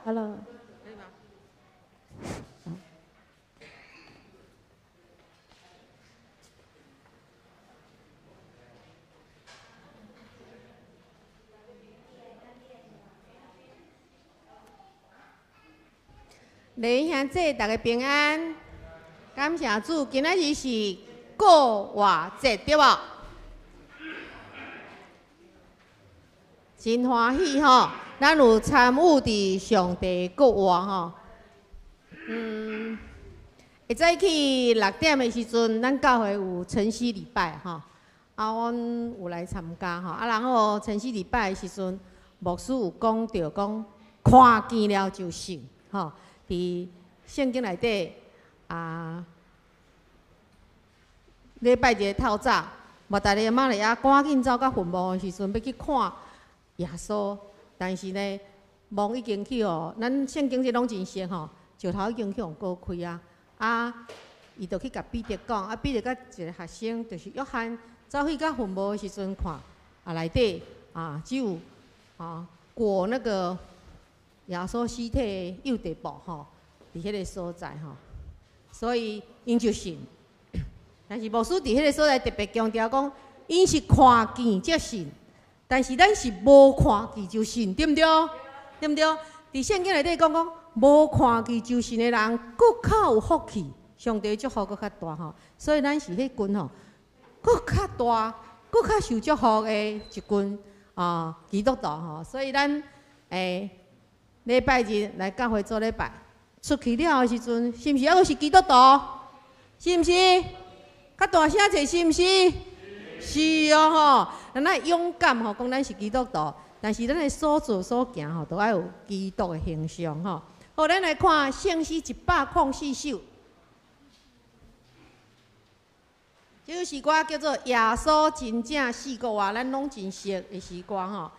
Hello。可以吗？弟兄姊大家平安，感谢主，今仔日是过活节对无？真欢喜吼，咱有参与伫上帝国活吼。会早起6点的时阵，咱教会有晨曦礼拜吼，阮有来参加吼，然后晨曦礼拜的时阵，牧师有讲到讲，看见了就信吼。伫圣经内底礼拜日透早，莫大利玛利亚赶紧走到坟墓的时阵，要去看耶稣，但是呢，墓已经去哦，咱圣经这拢真实吼，石头已经去互割开伊就去甲彼得讲，彼得甲一个学生，就是约翰，走去到坟墓的时阵看，内底只有裹那个耶稣尸体的右地部吼，伫迄个所在吼，所以因就信。但是牧师伫迄个所在特别强调讲，因是看见才信，但是咱是无看见就信，对毋对？对毋对？伫圣经内底讲无看见就信的人，佫较有福气，上帝祝福佫较大吼。所以咱是迄群吼，佫较大、佫较受祝福的一群基督徒吼。所以咱礼拜日来教会做礼拜，出去了的时阵，是毋是还阁是基督徒？是毋是？较大声者是毋是？是哦吼，咱爱勇敢吼，讲咱是基督徒，但是咱的所做所行吼，都爱有基督的形象吼。好，咱来看圣诗104首，这首诗歌叫做《耶稣真正死过活》，咱拢真熟的诗歌吼。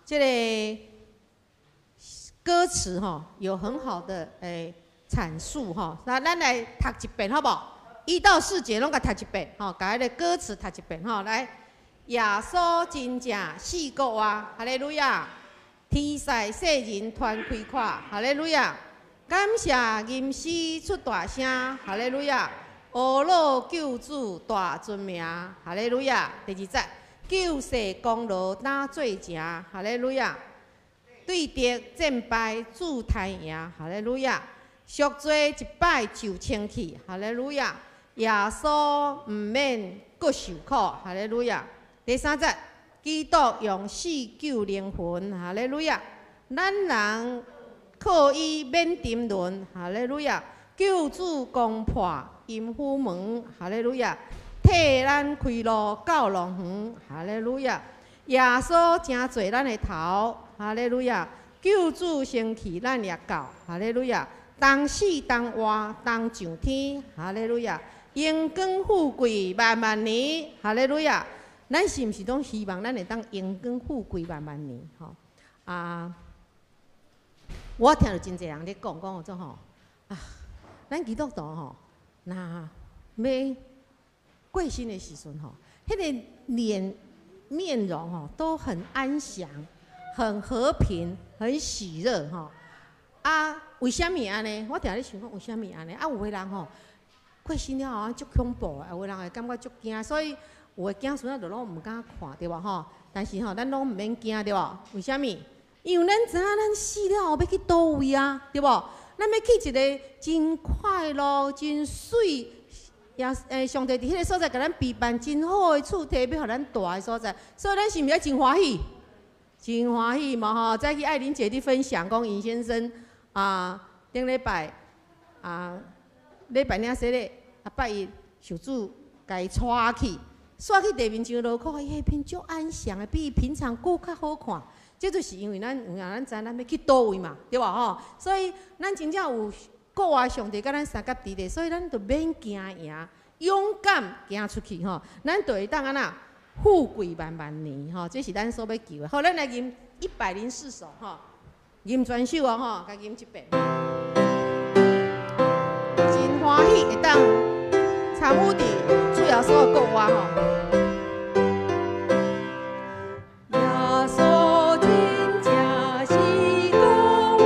这个歌词吼有很好的阐述吼，那咱来读一遍好不好？1到4节拢甲读一遍吼，甲迄个歌词读一遍吼。来，耶稣真正死过活，哈利路亚！天使世人传开看，哈利路亚！感谢吟诗出大声，哈利路亚！阿老救主大尊名，哈利路亚！第2节，救世功劳担做成，哈利路亚！对敌战败主太赢，哈利路亚！赎罪一摆就清气，哈利路亚！耶稣毋免搁受苦，哈利路亚！第3节，基督用死救灵魂，哈利路亚！咱人靠伊免沉沦，哈利路亚！救主攻破阴府门，哈利路亚！替咱开路到龙园，哈利路亚！耶稣真做咱的头，哈利路亚！救主升起咱掠到，哈利路亚！当死当活当上天，哈利路亚！荣光富贵万万年，哈利路亚！咱是毋是拢希望咱会当荣光富贵万万年？吼我听到真侪人咧讲说吼咱基督徒吼，若要过身的时阵吼，迄个面容吼都很安详、很和平、很喜乐吼。为什么安尼？我定咧想讲，为什么安尼？有个人吼。过身了后，足恐怖的，有个人会感觉足惊，所以有的囝孙仔就拢毋敢看，对无吼？但是吼，咱拢毋免惊，对无？为什么？因为咱知影咱死了后要去倒位啊，对无？咱要去一个真快乐、真水，上帝伫迄个所在，甲咱备办真好的厝摕，要互咱住的所在，所以咱是毋是真欢喜？真欢喜嘛吼！再去爱玲姐伫分享讲，尹先生顶礼拜礼拜领洗礼，拜一受主甲伊带去地面上路口，伊迄片足安详的，比伊平常佫较好看。这就是因为咱知咱要去倒位嘛，对吧吼？所以咱真正有国外上帝甲咱三甲伫咧，所以咱就免惊赢，勇敢行出去吼，咱就会当安那富贵万万年吼。这是咱所要求的。好，咱来吟104首吼，吟全首哦吼，甲吟一遍。欢喜会当参与伫主耶稣的国活吼。耶稣真正是国活。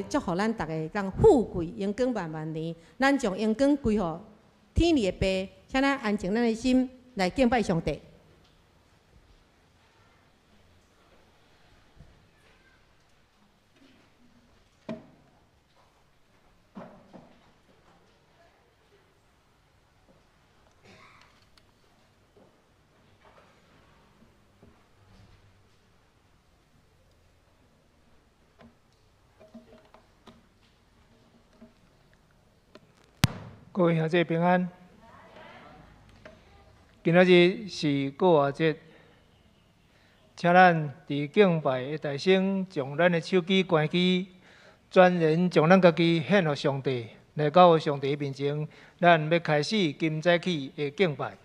祝福咱大家当富贵永更万万年。咱将永更归乎天父的爸，请咱安静咱的心来敬拜上帝。各位兄弟平安。今仔日是过活节，请咱伫敬拜的大声，将咱的手机关机，全然将咱家己献予上帝，来到上帝面前，咱要开始今早起的敬拜。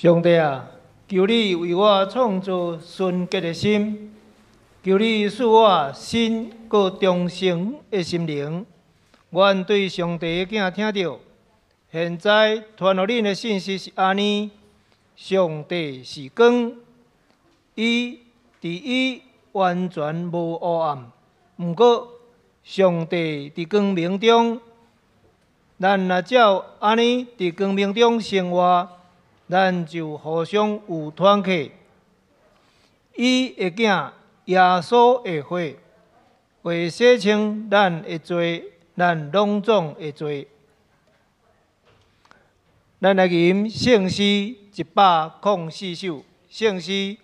上帝啊，求你为我创造纯洁的心，求你使我新过忠诚的心灵。愿对上帝的囝听到，现在传予恁的信息是安尼：上帝是光，伊完全无黑暗。毋过，上帝伫光明中，咱若照安尼伫光明中生活，咱就互相有团契。伊的囝耶稣的血会洗清咱的罪，咱拢总的罪。咱来吟圣诗104首，圣诗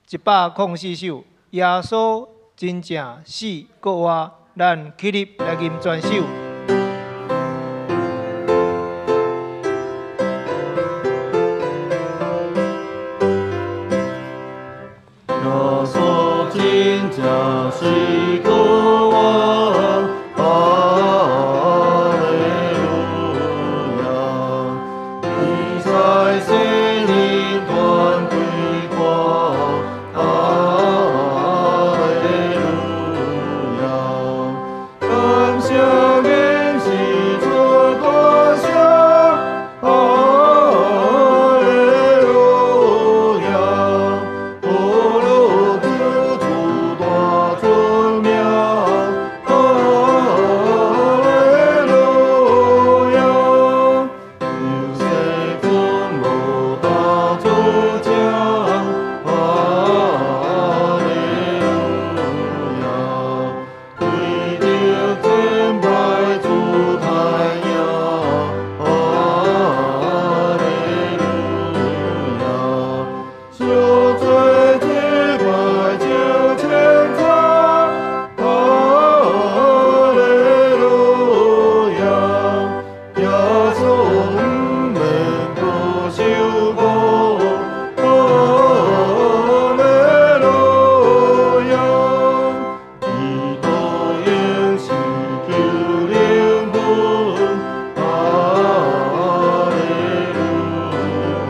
104首。耶稣真正死过活，咱起立来吟全首。耶稣真正死过活，哈利路亚！你在圣灵团归过，哈利路亚！感谢恩是主大声，哈利路亚！不如救主大尊名，哈利路亚！有谁尊无大主将，哈利路亚！为着天拜主太阳，哈利路亚！受罪洁白就千场，哈利路亚！耶稣不免不受苦，哈利路亚！伊道应是救灵魂，哈利路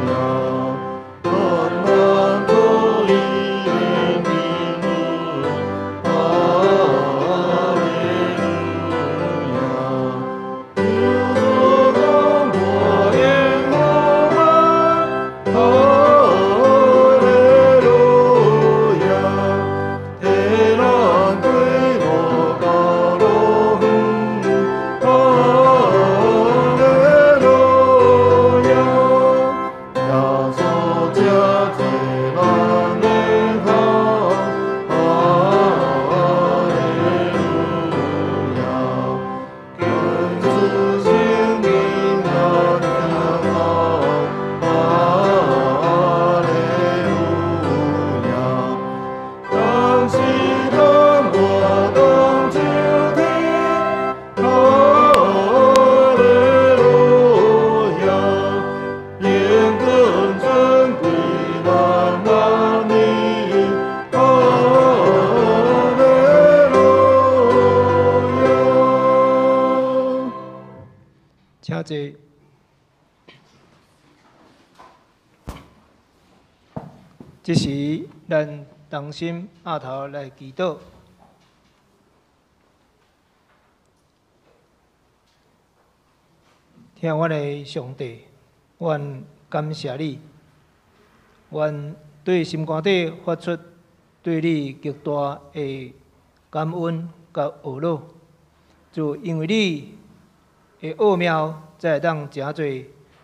亚！万万可以怜悯我，哈利路亚！有所讲我愿我们，哈利路亚！替咱对我高路远，哈利路亚！耶稣这替咱的好，哈利路亚！跟主心灵咱相好，哈利路亚！当时当我当秋天，哈利路亚！灵更珍贵万万年，哈利路亚！请坐。这时，咱同心压头来祈祷。听阮的上帝，阮感谢你，阮对心肝底发出对你极大的感恩甲懊恼，就因为你的奥妙，才会当真做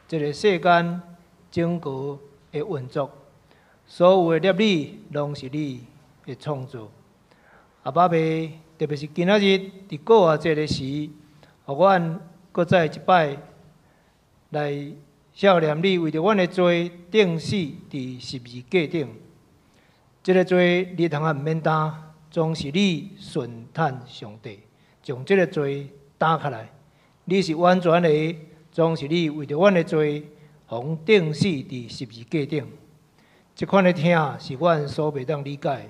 这个世间整个的运作。所有的业理，拢是你的创造。阿爸爸，特别是今仔日伫过活节的时，互阮搁再一摆来孝念你，为着阮的罪钉死伫十字架顶。这个罪你通免担，总是你顺坦上帝，将这个罪担下来。你是完全的，总是你为着阮的罪，互钉死伫十字架顶。这款的听是阮所袂当理解的，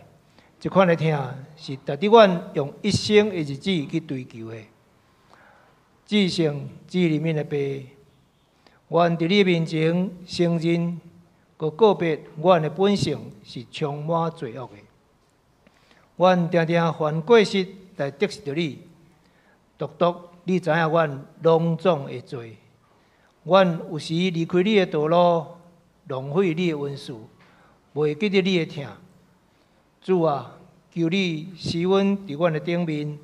这款的听是值得阮用一生的日子去追求的。至圣至里面的爸，愿伫你面前承认，佮告别阮的本性是充满罪恶的。阮常常犯过失来得罪着你，独独你知影阮拢总会做。阮有时离开你的道路，浪费你的恩赐，袂记得你的疼。主啊，求你施阮伫阮的顶面，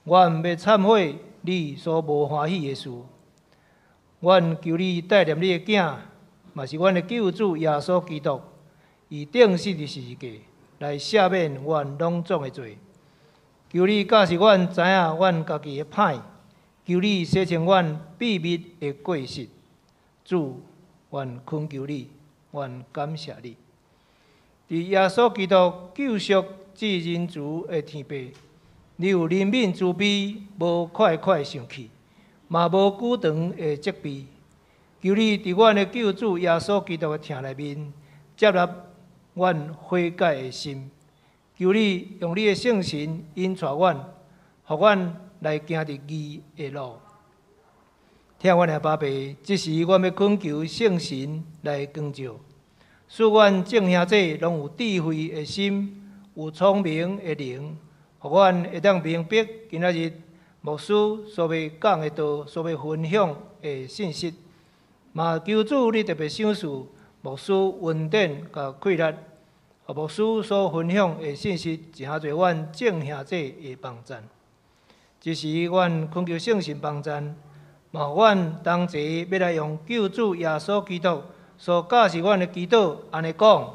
阮要忏悔你所无欢喜的事。阮求你带念你的囝，嘛是阮的救主耶稣基督，以定死的十字架来赦免阮拢总的罪。求你教示阮知影阮家己的歹，求你洗清阮秘密的过失。主，愿恳求你，愿感谢你。伫耶稣基督救赎至人族的天父，你有怜悯慈悲，无快快生气，嘛无久长的责备。求你伫阮的救主耶稣基督的疼内面，接纳阮悔改的心。求你用你的圣神引带阮，互阮来行伫义的路。听阮的爸爸，即时阮要恳求圣神来光照，使阮众兄弟拢有智慧的心，有聪明的灵，互阮会当明白今仔日牧师所要讲的道，所要分享的信息。嘛，求主你特别赏赐牧师恩典甲气力，互牧师所分享的信息，真下侪阮众兄弟的帮助。即时阮恳求圣神帮助。嘛，阮同齐要来用救主耶稣基督所教示阮的祈祷，安尼讲：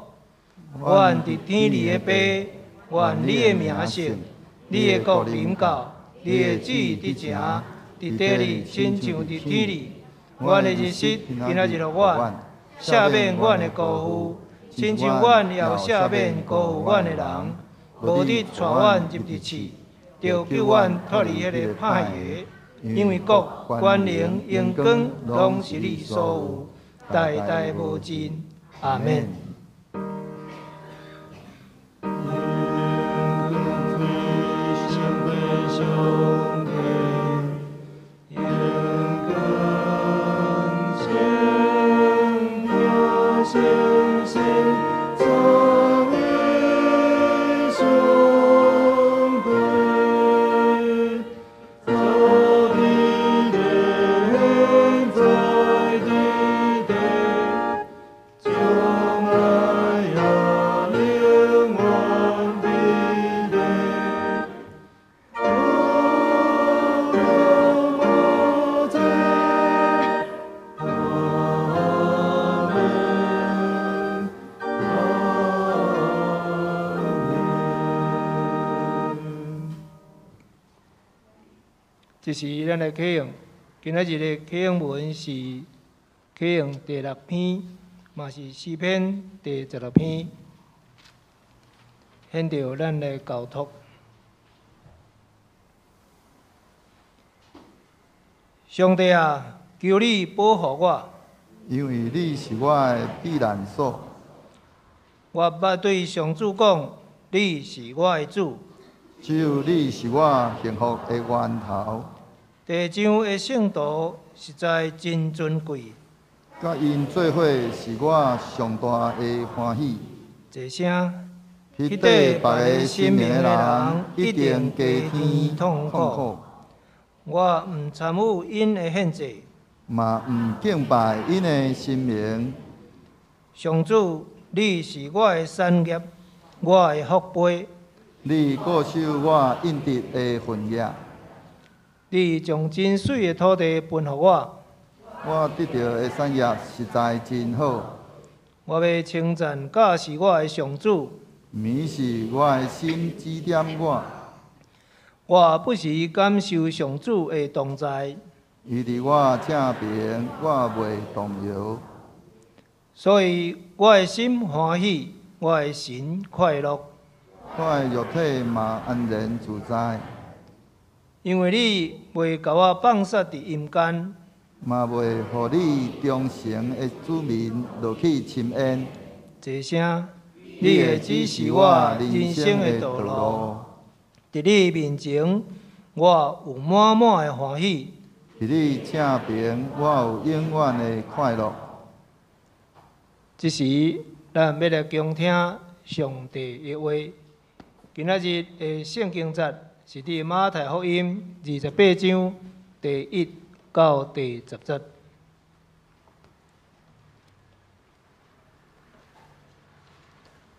阮伫天里的爸，愿你的名圣，你的国临到，你的旨意伫城，伫地里亲像伫天里。阮的日食今仔日互阮，赦免阮的辜负，亲像阮也有赦免辜负阮的人，无得带阮入地狱，就救阮脱离迄个歹个。因为国、权能、荣光，拢是你所有，代代无尽。阿门。这是咱的启用，今仔日的启用文是启用第6篇，嘛是诗篇第16篇，显着咱的交托。上帝啊，求你保护我，因为你是我的避难所。我捌对上主讲，你是我的主。只有你是我幸福的源头。地上的圣徒实在真尊贵，甲因做伙是我上大的欢喜。一声，迄块别个心灵的人一定加添痛苦。我毋参与因的献祭，嘛毋敬拜因的神明。上主，你是我的产业，我的福杯。你固守我应得的份业。你将真水的土地分予我，我得到的产业实在真好。我要称赞教示我的上主，迷是我的心指点我。我不时感受上主的同在，伊伫我正边，我袂动摇。所以我的心欢喜，我的神快乐。我的肉体嘛安然自在。因为你袂甲我放杀伫阴间，嘛袂互你忠诚的子民落去深渊。一声，你的指示我人生的道路。伫你面前，我有满满的欢喜；伫你正边，我有永远的快乐。这时，咱要来恭听上帝的话。今仔日的圣经节是伫马太福音28章第1到第10节。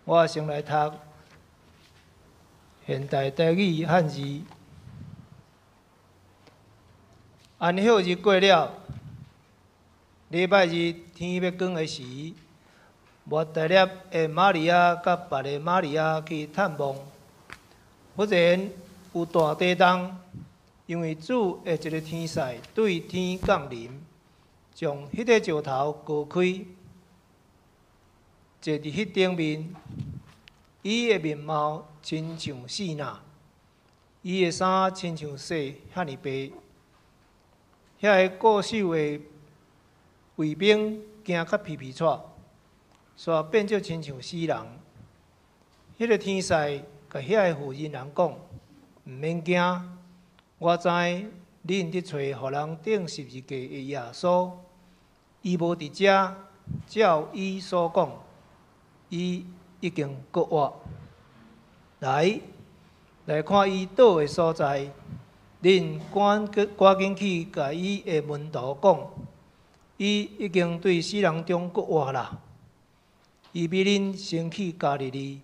我先来读现代台语汉字。安息日过了，礼拜日天要光的时，抹大粒的玛利亚甲别的玛利亚去探望。忽然有大地动，因为主的一个天使对天降临，将迄个石头割开，坐伫迄顶面。伊的面貌亲像细娜，伊的衫亲像雪遐尼白。遐个固守的卫兵惊甲皮皮喘，煞变作亲像死人。迄个天使甲遐个妇人人讲：毋免惊，我知恁伫找互人钉十字架的耶稣，伊无伫遮，照伊所讲，伊已经搁活。来看伊倒的所在。恁赶紧去甲伊的门徒讲，伊已经对死人中搁活啦。伊比恁先去加利利，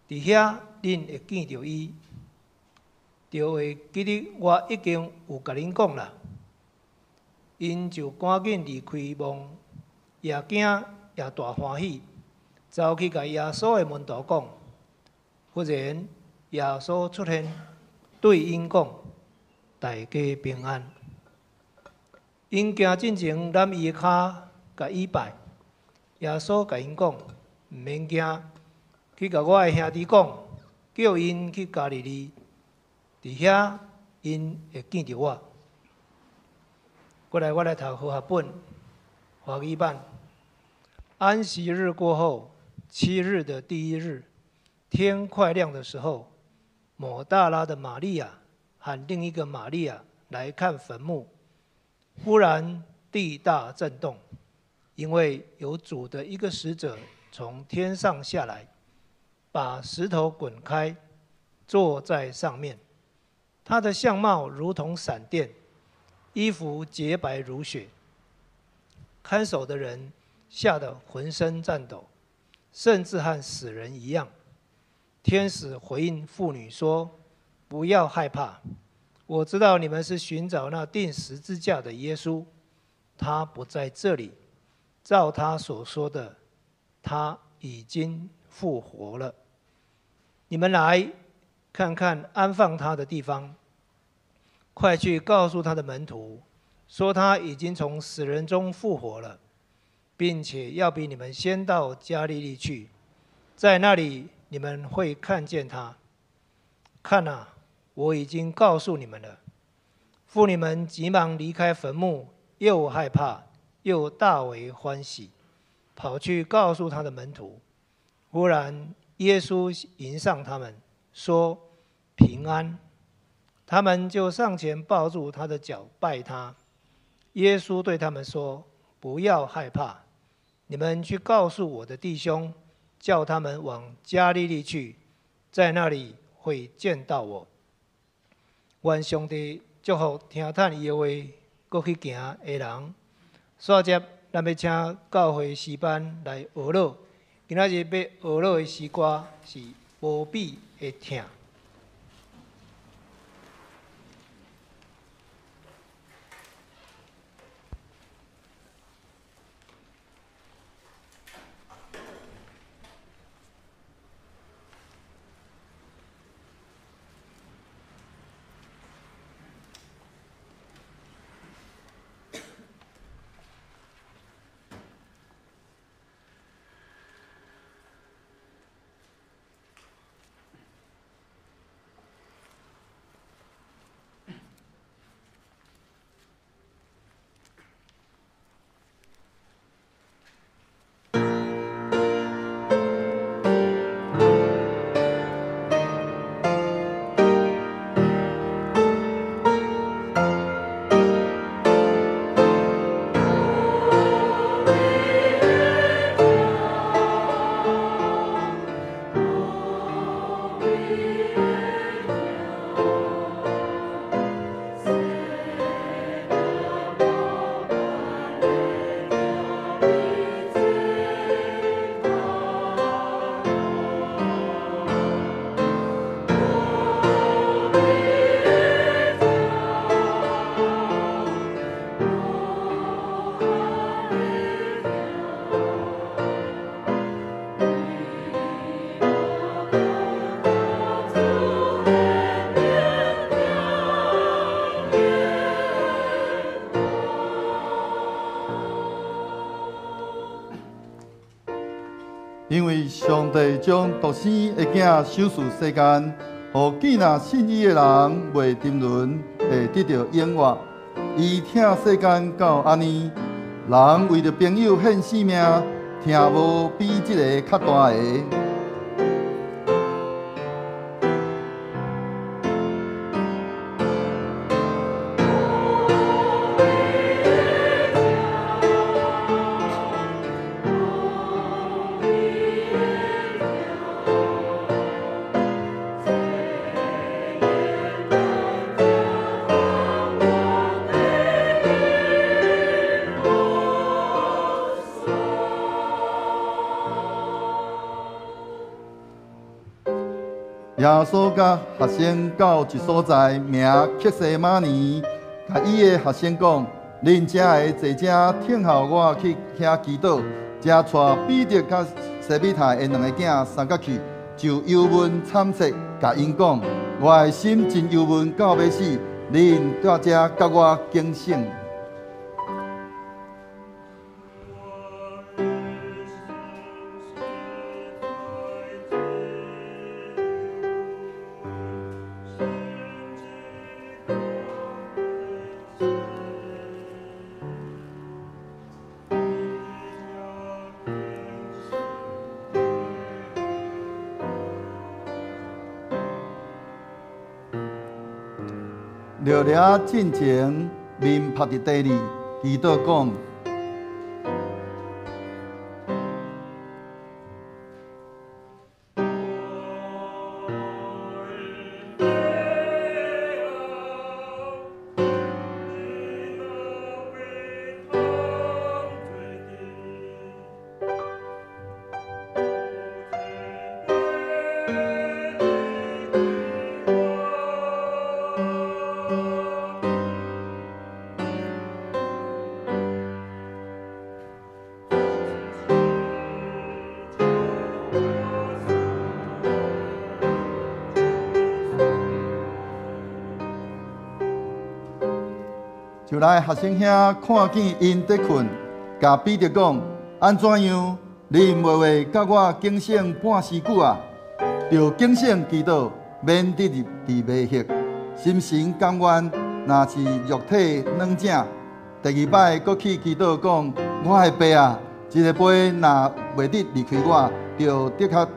伫遐恁会见着伊。就会记得我已经有甲恁讲啦。因就赶紧离开梦，也惊也大欢喜，走去甲耶稣的门徒讲。忽然耶稣出现，对因讲：大家平安。因行进前揽伊的骹，甲伊拜。耶稣甲因讲：毋免惊，去甲我的兄弟讲，叫因去加利利，伫遐因会见着我。过来，我来读和合本华语版。安息日过后，7日的第1日，天快亮的时候，抹大拉的玛利亚和另一个玛利亚来看坟墓。忽然地大震动，因为有主的一个使者从天上下来，把石头滚开，坐在上面。他的相貌如同闪电，衣服洁白如雪。看守的人吓得浑身颤抖，甚至和死人一样。天使回应妇女说：不要害怕，我知道你们是寻找那钉十字架的耶稣，他不在这里，照他所说的，他已经复活了。你们来看看安放他的地方，快去告诉他的门徒，说他已经从死人中复活了，并且要比你们先到加利利去，在那里你们会看见他。看啊，我已经告诉你们了。妇女们急忙离开坟墓，又害怕又大为欢喜，跑去告诉他的门徒。忽然耶稣迎上他们，说：平安。他们就上前抱住他的脚拜他。耶稣对他们说：不要害怕，你们去告诉我的弟兄，叫他们往加利利去，在那里会见到我。愿上帝祝福听叹伊的话，搁去行的人。煞接，咱要请教会诗班来学老。今仔日要学老的诗歌是无比的疼。因为上帝将独生的囝手术世间，互见那信伊的人袂沉沦，会得到永活。伊疼世间到安尼，人为着朋友献性命，疼无比这个较大的。耶稣甲学生到一所在，名克西马尼，甲伊的学生讲：恁遮的坐者听候我去遐祈祷。才带彼得甲西比泰的两个囝三角去，就忧闷惨切，甲因讲：我的心真忧闷到要死，恁在遮甲我警醒。聊聊进前，面趴伫地里，祈祷讲：就来学生兄看见因在困，甲彼得讲：安怎样？恁袂会甲我警醒半时久啊？着警醒祈祷，免得入迷惑，心神甘愿，若是肉体软正。第二摆搁去祈祷讲：我的爸啊，一个杯若袂得离开我，着得较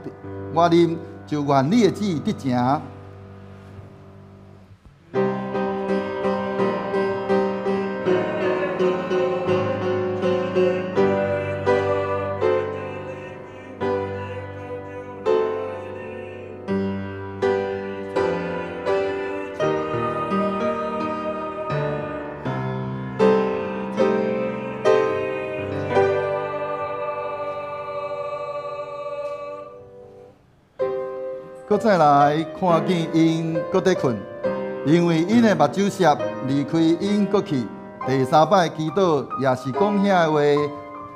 我啉，就愿你的旨意得成。搁再来看见因搁在困，因为因的目睭涩，离开因搁去。第三摆祈祷也是讲遐的话，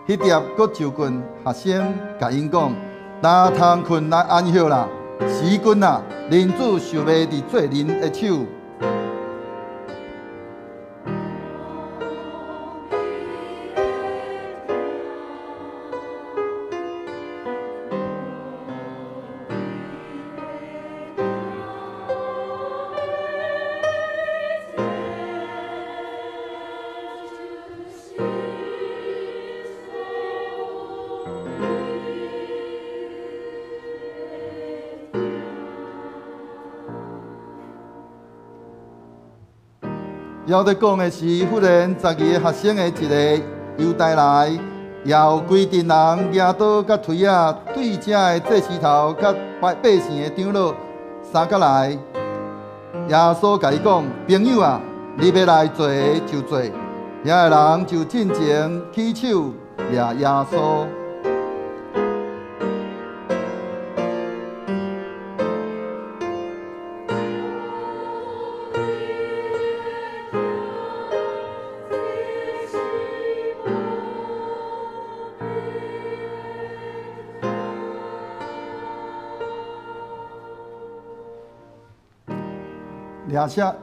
迄碟搁就近学生甲因讲：若通困来安歇啦，时君啊，人主受袂伫做人的手。要在讲的是，忽然12个学生的一个犹太来，也有规定人举刀甲锤啊，对这的祭司头甲百姓的长老三角来。耶稣甲伊讲：朋友啊，你要来做就做。遐个人就进前起手掠耶稣。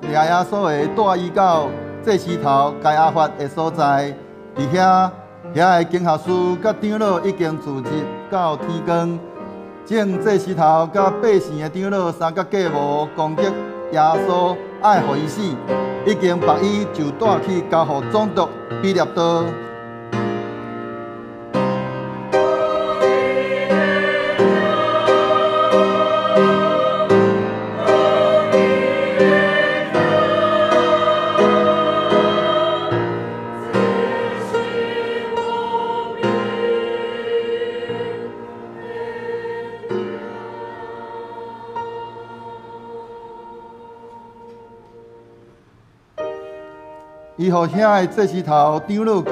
掠耶稣的带伊到祭司头该亚法的所在，伫遐的经学士甲长老已经聚集到天光，正祭司头甲百姓的长老三角计谋攻击耶稣，爱互伊死，已经把伊就带去交予总督比列多。伊互遐个祭司头长老告，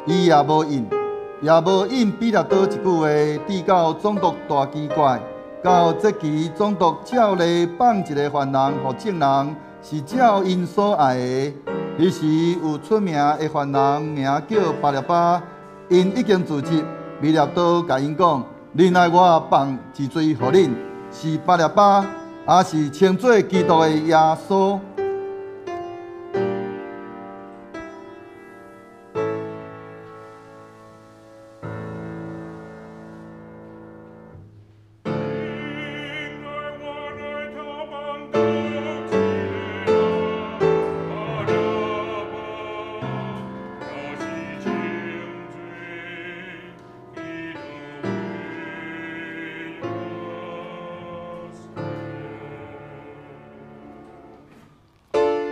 伊也无应比列多一句话，递到总督大奇怪。到这期，总督照例放一个犯人互证人，是照因所爱的。迄时有出名的犯人，名叫巴列巴，因已经自杀。比列多甲因讲：恁来我放一罪互恁，是巴列巴，还是称作基督的耶稣？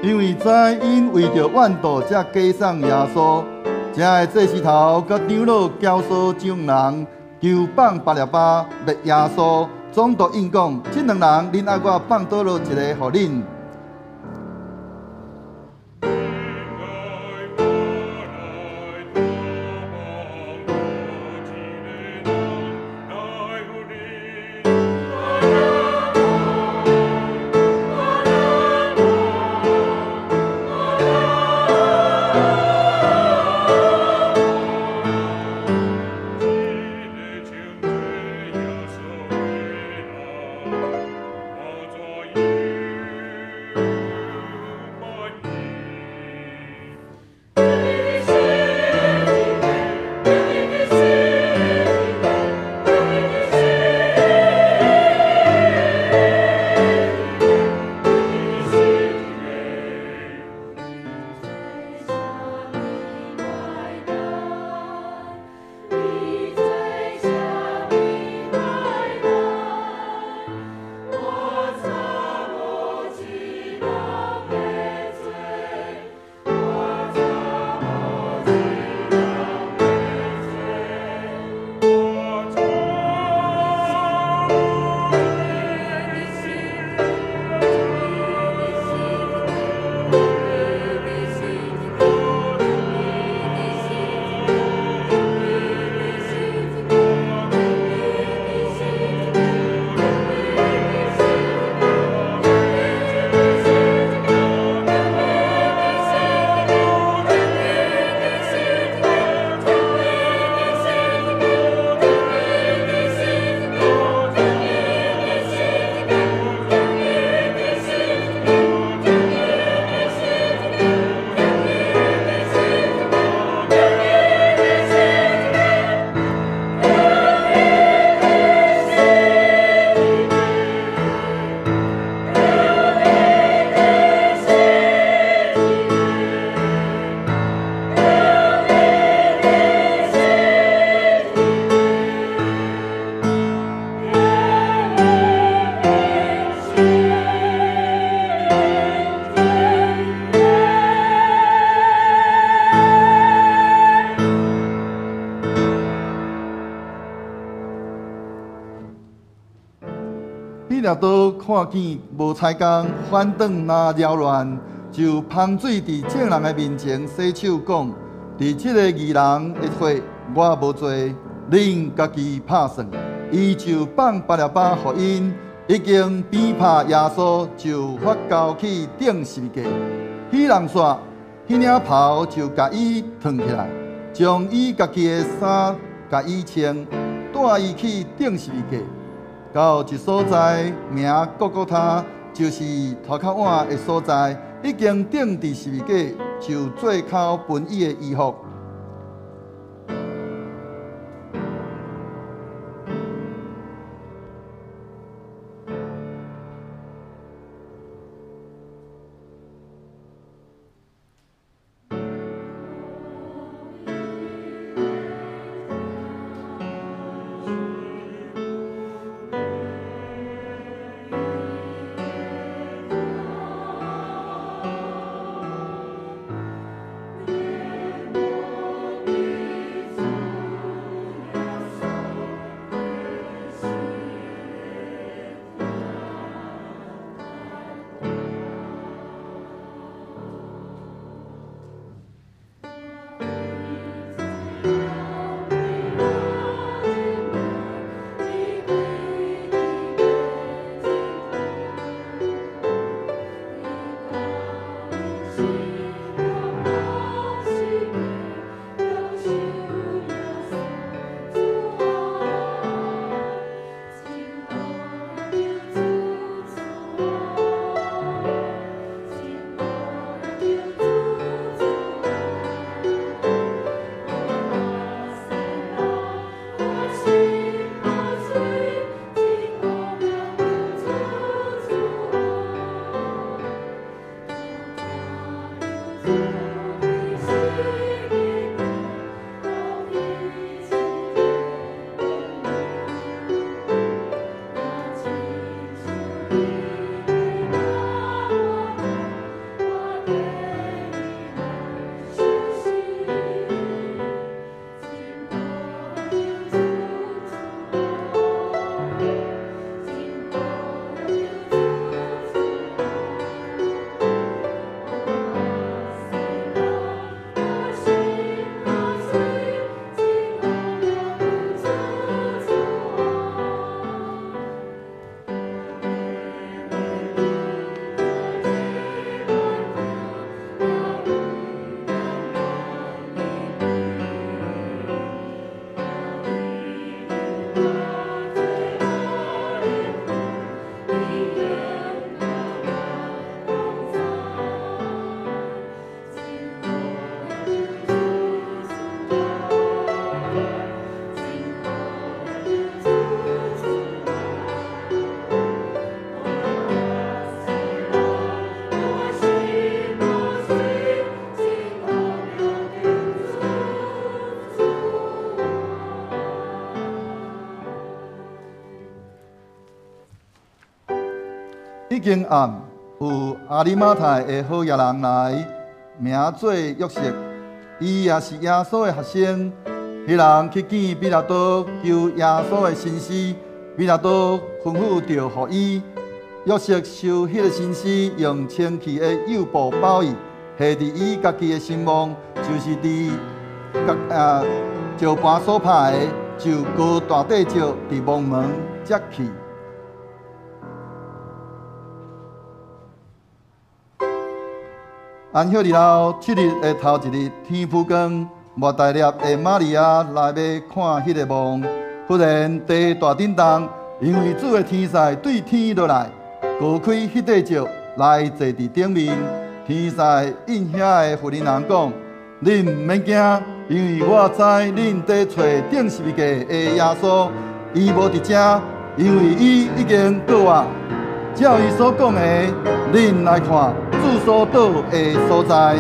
因为知因为着怨妒，才加送耶稣。这个祭司头甲长老教唆众人求放巴列巴，灭耶稣。总督应讲：这两人，恁爱我放倒落一个互恁。比列多看见无采工，反转若扰乱，就芳水伫众人的面前洗手讲：伫这个义人的伙，我无做，恁家己拍算。伊就放巴拉巴互因，已经鞭拍耶稣，就发交去顶十字架。彼人说：迄领袍就甲伊脱起来，将伊家己的衫甲伊穿，带伊去顶十字架。到一所在，名各各他，就是头壳碗的所在，已经钉伫十字架，就做口分伊的衣服。已经暗，有阿里马太的好野人来，名做约瑟，伊也是耶稣的学生。迄人去见比拉多，求耶稣的身尸，比拉多吩咐着予伊。约瑟收迄个身尸，用清气的釉布包伊，下伫伊家己的心梦，就是伫石盘所拍的，就高大地石伫墓门接去。安息日后7日的头一日，天复光，莫大粒的玛利亚来要看迄个梦，忽然地大震动，因为主的天使对天落来，高开迄块石来坐伫顶面。天使应遐的妇人人讲：恁毋免惊，因为我知恁在找顶十字架的耶稣，伊无伫遮，因为伊已经过我。照伊所讲的，恁来看主所到的所在。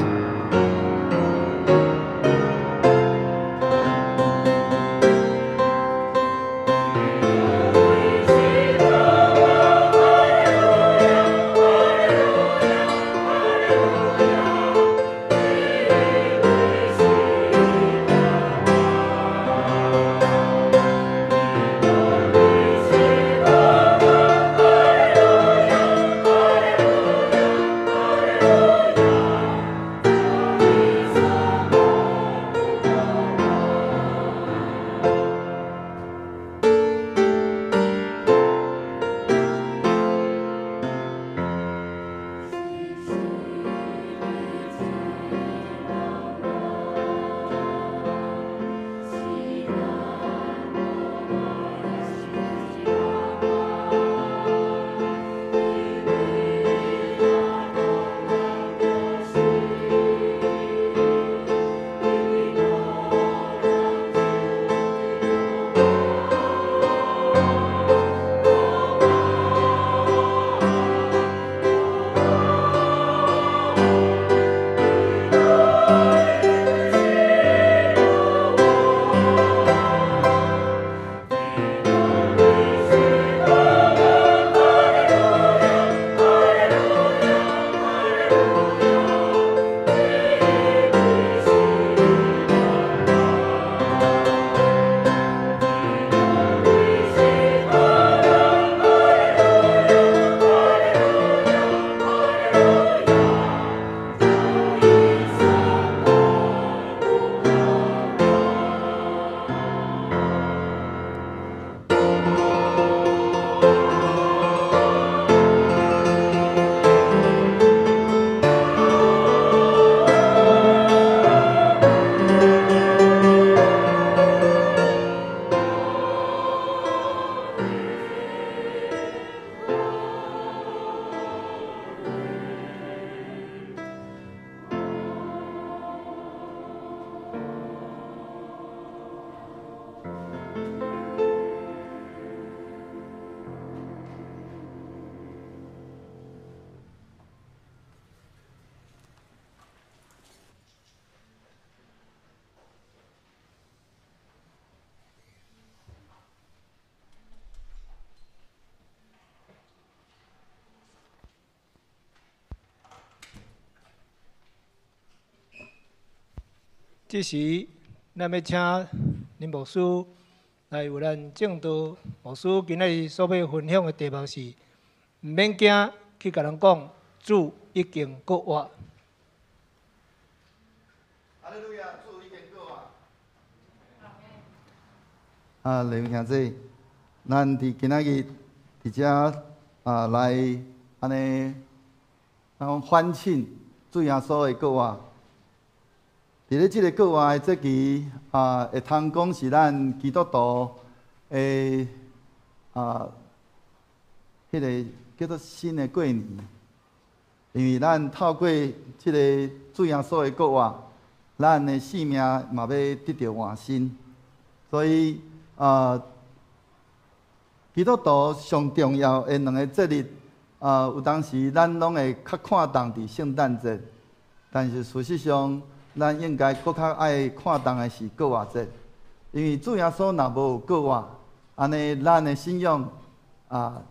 这时，咱要请林牧师来为咱正道。牧师今日所要分享的题目是：毋免惊，去甲人讲，主已经过活。哈利路亚，主已经过活。啊，弟兄兄弟，咱伫今仔日伫遮来安尼，欢庆主耶稣的过活。伫咧即个过活的节期会通讲是咱基督徒的迄个叫做新的过年，因为咱透过即个主耶稣的过活，咱的性命嘛要得到换新，所以基督徒上重要的两个节日，有当时咱拢会较看重伫圣诞节，但是事实上，咱应该搁较爱看重的是过活节，因为主耶稣若无有过活，安尼咱的信仰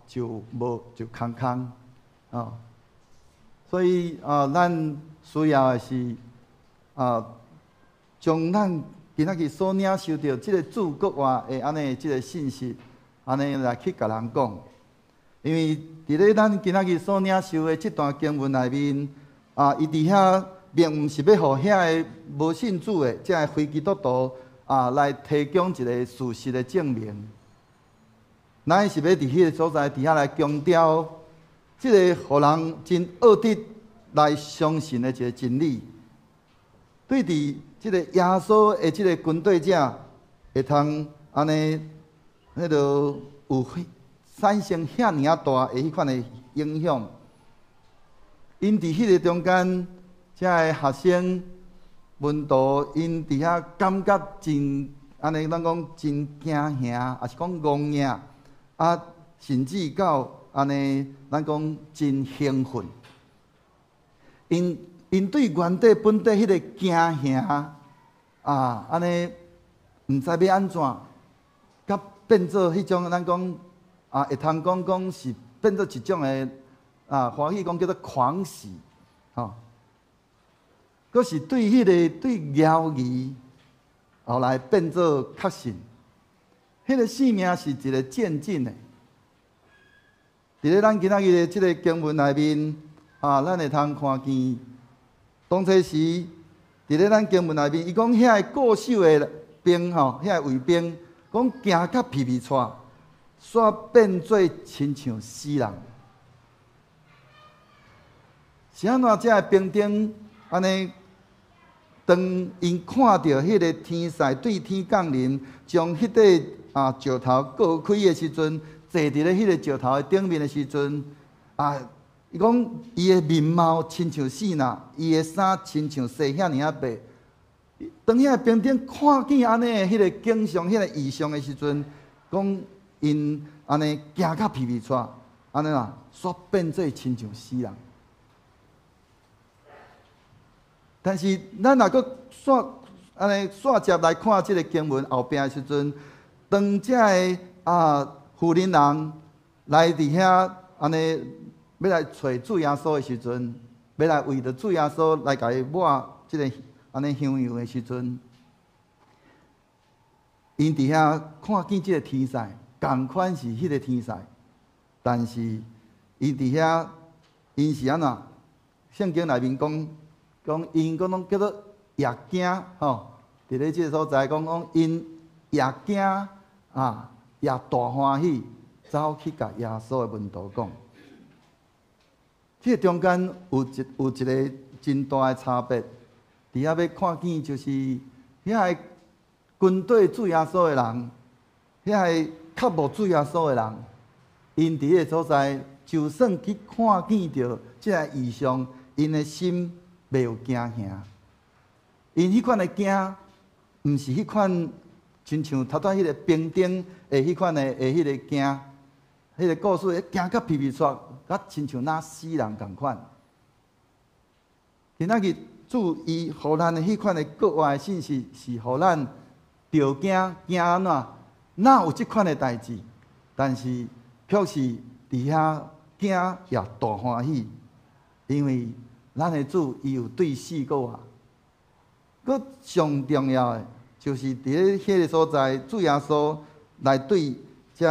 就空空所以咱需要的是将咱今仔日所领受到即个主过活的安尼即个信息，安尼来去甲人讲，因为伫咧咱今仔日所领受的即段经文内面，伊伫遐。并毋是要互遐个无信主的，即个非基督徒来提供一个事实的证明。咱是要伫迄个所在伫遐来强调，即个互人真恶直来相信的一个真理。对伫即个耶稣的即个军队者，会通安尼，迄个有产生遐尔啊大的迄款的影响。因伫迄个中间。遮个学生门徒，因伫遐感觉真安尼，咱讲真惊吓，也是讲戆硬，甚至到安尼，咱讲真兴奋。因对原底本地迄个惊吓安尼，毋知要安怎，甲变做迄种咱讲会通讲是变做一种的华语讲叫做狂喜，佫是对迄个对谣言，后来变做确信。迄个生命是一个渐进的。伫咧咱今仔日的即个经文内面，咱会通看见，当初时伫咧咱经文内面，伊讲遐个固守的兵遐个卫兵，讲行甲皮皮喘，煞变做亲像死人。是安怎？遮个兵丁安尼？当因看到迄个天使对天降临，将迄块石头割开的时阵，坐伫咧迄个石头的顶面的时阵，伊讲伊的面貌亲像死人，伊的衫亲像洗遐尔啊白。当遐兵丁看见安尼的迄个景象、迄个异象的时阵，讲因安尼惊甲皮皮喘，安尼啦，煞变做亲像死人。但是，咱若阁线接来看即个经文后壁的时阵，当遮个富人人来伫遐安尼要来找主耶稣的时阵，要来为着主耶稣来甲伊抹即个安尼香油的时阵，因伫遐看见即个天使，共款是迄个天使，但是因伫遐因是安怎？圣经内面讲因讲拢叫做夜惊伫咧即个所在讲因夜惊也大欢喜，走去甲耶稣的门徒讲。即个中间有一个真大的差别，伫遐要看见就是遐个军队主耶稣的人，遐个较无主耶稣的人，因伫个所在，就算去看见着即个异象，因的心。袂有惊吓，因迄款的惊，毋是迄款亲像头仔迄个兵丁的迄款的迄个惊，迄个故事惊甲皮皮喘，甲亲像那死人共款。今仔日主伊互咱的迄款的国外信息，是互咱着惊安怎？哪有即款的代志？但是却是伫遐惊也大欢喜，因为。咱的主伊有对死过佮上重要的，就是伫咧迄个所在，主耶稣来对遮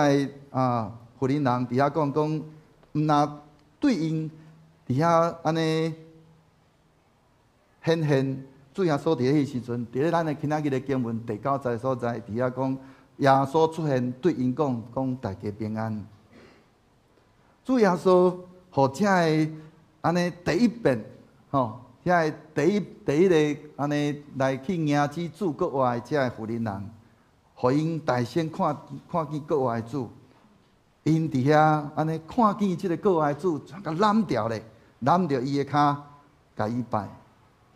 个福音人伫遐讲，毋若对因伫遐安尼显现，主耶稣伫咧迄时阵，伫咧咱的今仔日的经文第9节所在，伫遐讲耶稣出现对因讲大家平安。主耶稣互遮个安尼第一遍，吼，遮个第一个安尼来去迎接主国外遮个福音人，互因大声看见国外主，因伫遐安尼看见即个国外主，全甲揽掉咧，揽着伊的骹，甲伊拜。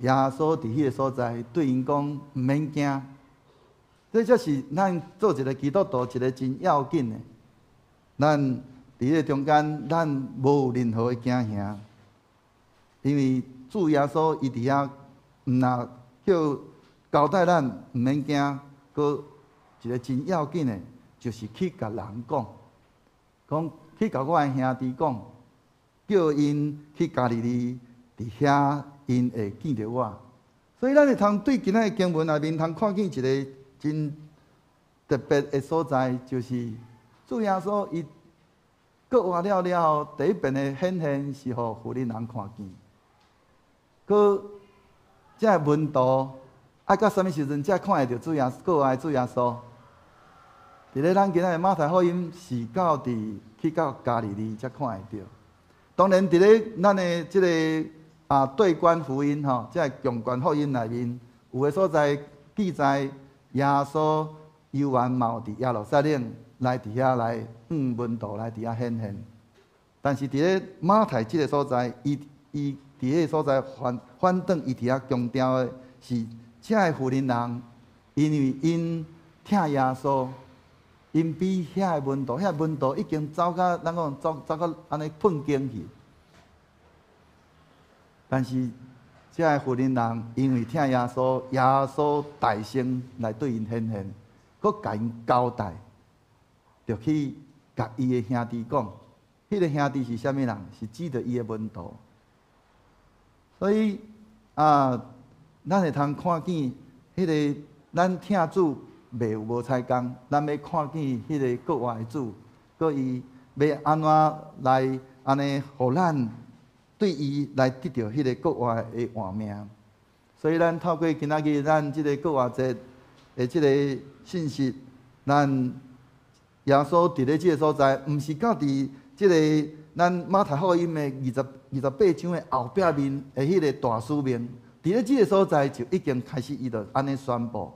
耶稣伫迄个所在对因讲毋免惊，这才是咱做一个基督徒一个真要紧的。咱伫迄个中间，咱无任何的惊吓，因为主耶稣伊伫遐，毋若叫交代咱毋免惊，搁一个真要紧的，就是去甲人讲去甲我的兄弟讲，叫因去家己伫遐。因会见着我，所以咱会通对今仔的经文内面通看见一个真特别的所在，就是主耶稣伊国活了后，第一遍的显现是互福音人看见。佮这门徒爱到什么时阵才看会着主耶稣国活的主耶稣？伫咧咱今仔的马太福音是到去到加利利才看会着。当然伫咧咱的即个。对观福音吼，即个强观福音内面有诶所在记载，耶稣游玩嘛有伫耶路撒冷来伫遐来门徒来伫遐显现。但是伫咧马太即个所在，伊伫迄个所在反倒伊伫遐强调诶是，遮个福音人，因为因听耶稣，因比遐个门徒已经走到咱讲走到安尼困境去。但是，这个福音人因为听耶稣大声来对因显现，佮甲因交代，就去甲伊的兄弟讲，迄个兄弟是啥物人？是指着伊的门徒。所以咱会通看见迄个咱听主袂有无采工，咱要看见迄个国外的主，佮伊要安怎来安尼，互咱。对伊来得到迄个国外的换命，所以咱透过今仔日咱即个国外节的即个信息，咱耶稣伫咧即个所在，毋是到伫即个咱马太福音的28章的后壁面的迄个大使命，伫咧即个所在就已经开始伊就安尼宣布，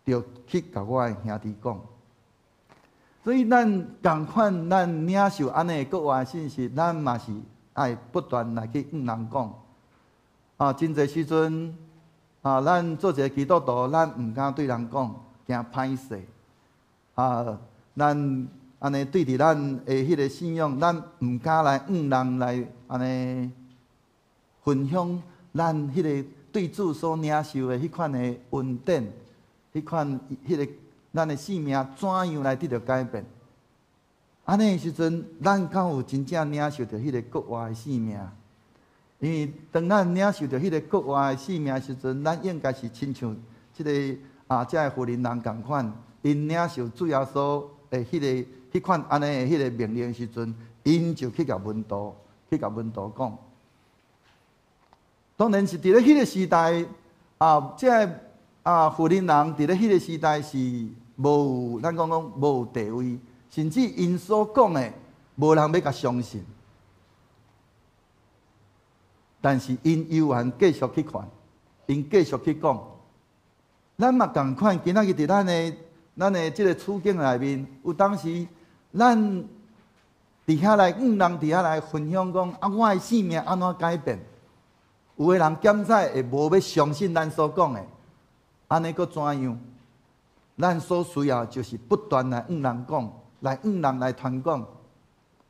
就去甲我的兄弟讲。所以咱共款，咱领受安尼国外的信息，咱嘛是。爱不断来去向人讲，真侪时阵，咱做一个基督徒，咱毋敢对人讲，惊歹势，咱安尼对伫咱的迄个信仰，咱毋敢来向人来安尼分享咱迄个对主所领受的迄款的恩典，迄款迄个咱的性命怎样来得到改变？安尼时阵，咱敢有真正领受着迄个国外的性命？因为当咱领受着迄个国外的性命时阵，咱应该是亲像即个遮个福音人共款，因领受主耶稣的迄款安尼的迄个命令时阵，因就去甲门徒讲。当然是伫咧迄个时代，遮个福音人伫咧迄个时代是无咱讲无地位。甚至因所讲的，无人要甲相信。但是因犹原继续去看，因继续去讲。咱嘛共款，今仔日伫咱的即个处境内面，有当时咱伫遐来，人伫遐来分享讲，我的性命安怎改变？有的人检采会无要相信咱所讲的，安尼佫怎样？咱所需要就是不断来向人讲。来向人来传讲，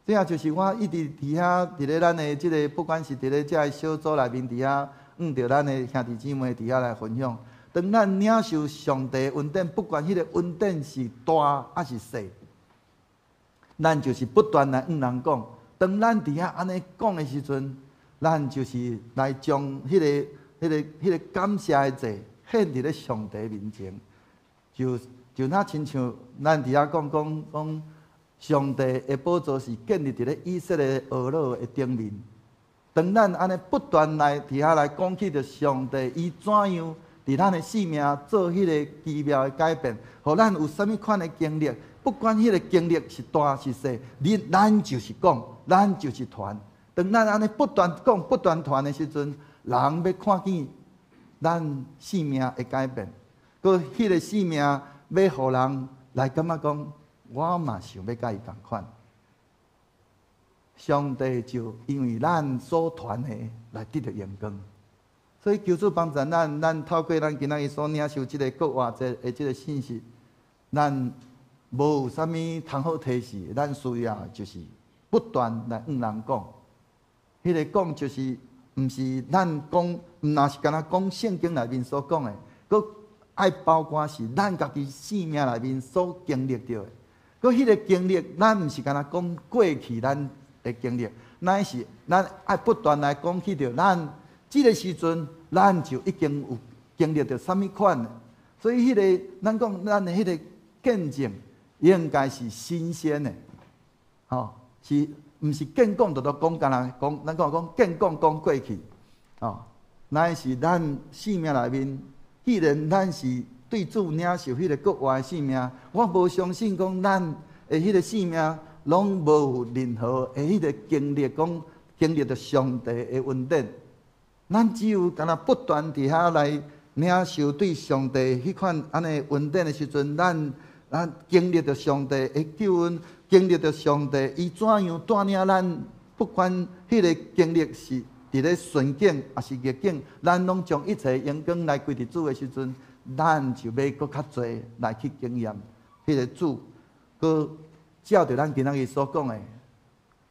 这也就是我一直伫遐，伫咧咱的即个，不管是伫咧遮个小组内面，伫遐向着咱的兄弟姊妹伫遐来分享。当咱领受上帝恩典，不管迄个恩典是大还是细，咱就是不断来向人讲。当咱伫遐安尼讲的时阵，咱就是来将迄个感谢的祭献伫咧上帝面前，就那亲像咱伫遐讲，上帝的宝座是建立伫咧以色列俄罗的顶面。当咱安尼不断来伫遐来讲起着上帝，伊怎样伫咱的生命做迄个奇妙的改变，互咱有啥物款的经历，不管迄个经历是大是小，咱就是讲，咱就是传。当咱安尼不断讲、不断传的时阵，人要看见咱生命的改变，佮迄个生命要互人来感觉讲，我嘛想要甲伊同款。上帝就因为咱所传的来得到荣光，所以求主帮助咱透过咱今仔日所领受即个国话节的即个信息，咱无有啥物通好提示，咱需要就是不断来向人讲。迄个讲就是，毋是咱讲，毋若是干那讲圣经内面所讲的，佮爱包括是咱家己生命内面所经历到的。佮迄个经历，咱毋是干那讲过去咱的经历，乃是咱爱不断来讲起着咱即个时阵，咱就已经有经历着啥物款的。所以迄个咱讲咱的迄个见证，应该是新鲜的，吼，是。毋是见讲就讲干那讲，咱讲见讲讲过去，乃是咱生命内面，既然咱是对主领受迄个国外的生命，我无相信讲咱的迄个生命拢无有任何的迄个经历，讲经历着上帝的恩典。咱只有干那不断伫遐来领受对上帝迄款安尼恩典的时阵，咱经历着上帝的救恩。经历着上帝，伊怎样带领咱？不管迄个经历是伫咧顺境还是逆境，咱拢将一切阳光来归伫主的时阵，咱就要搁较侪来去经验迄个主。搁照着咱今仔日所讲的，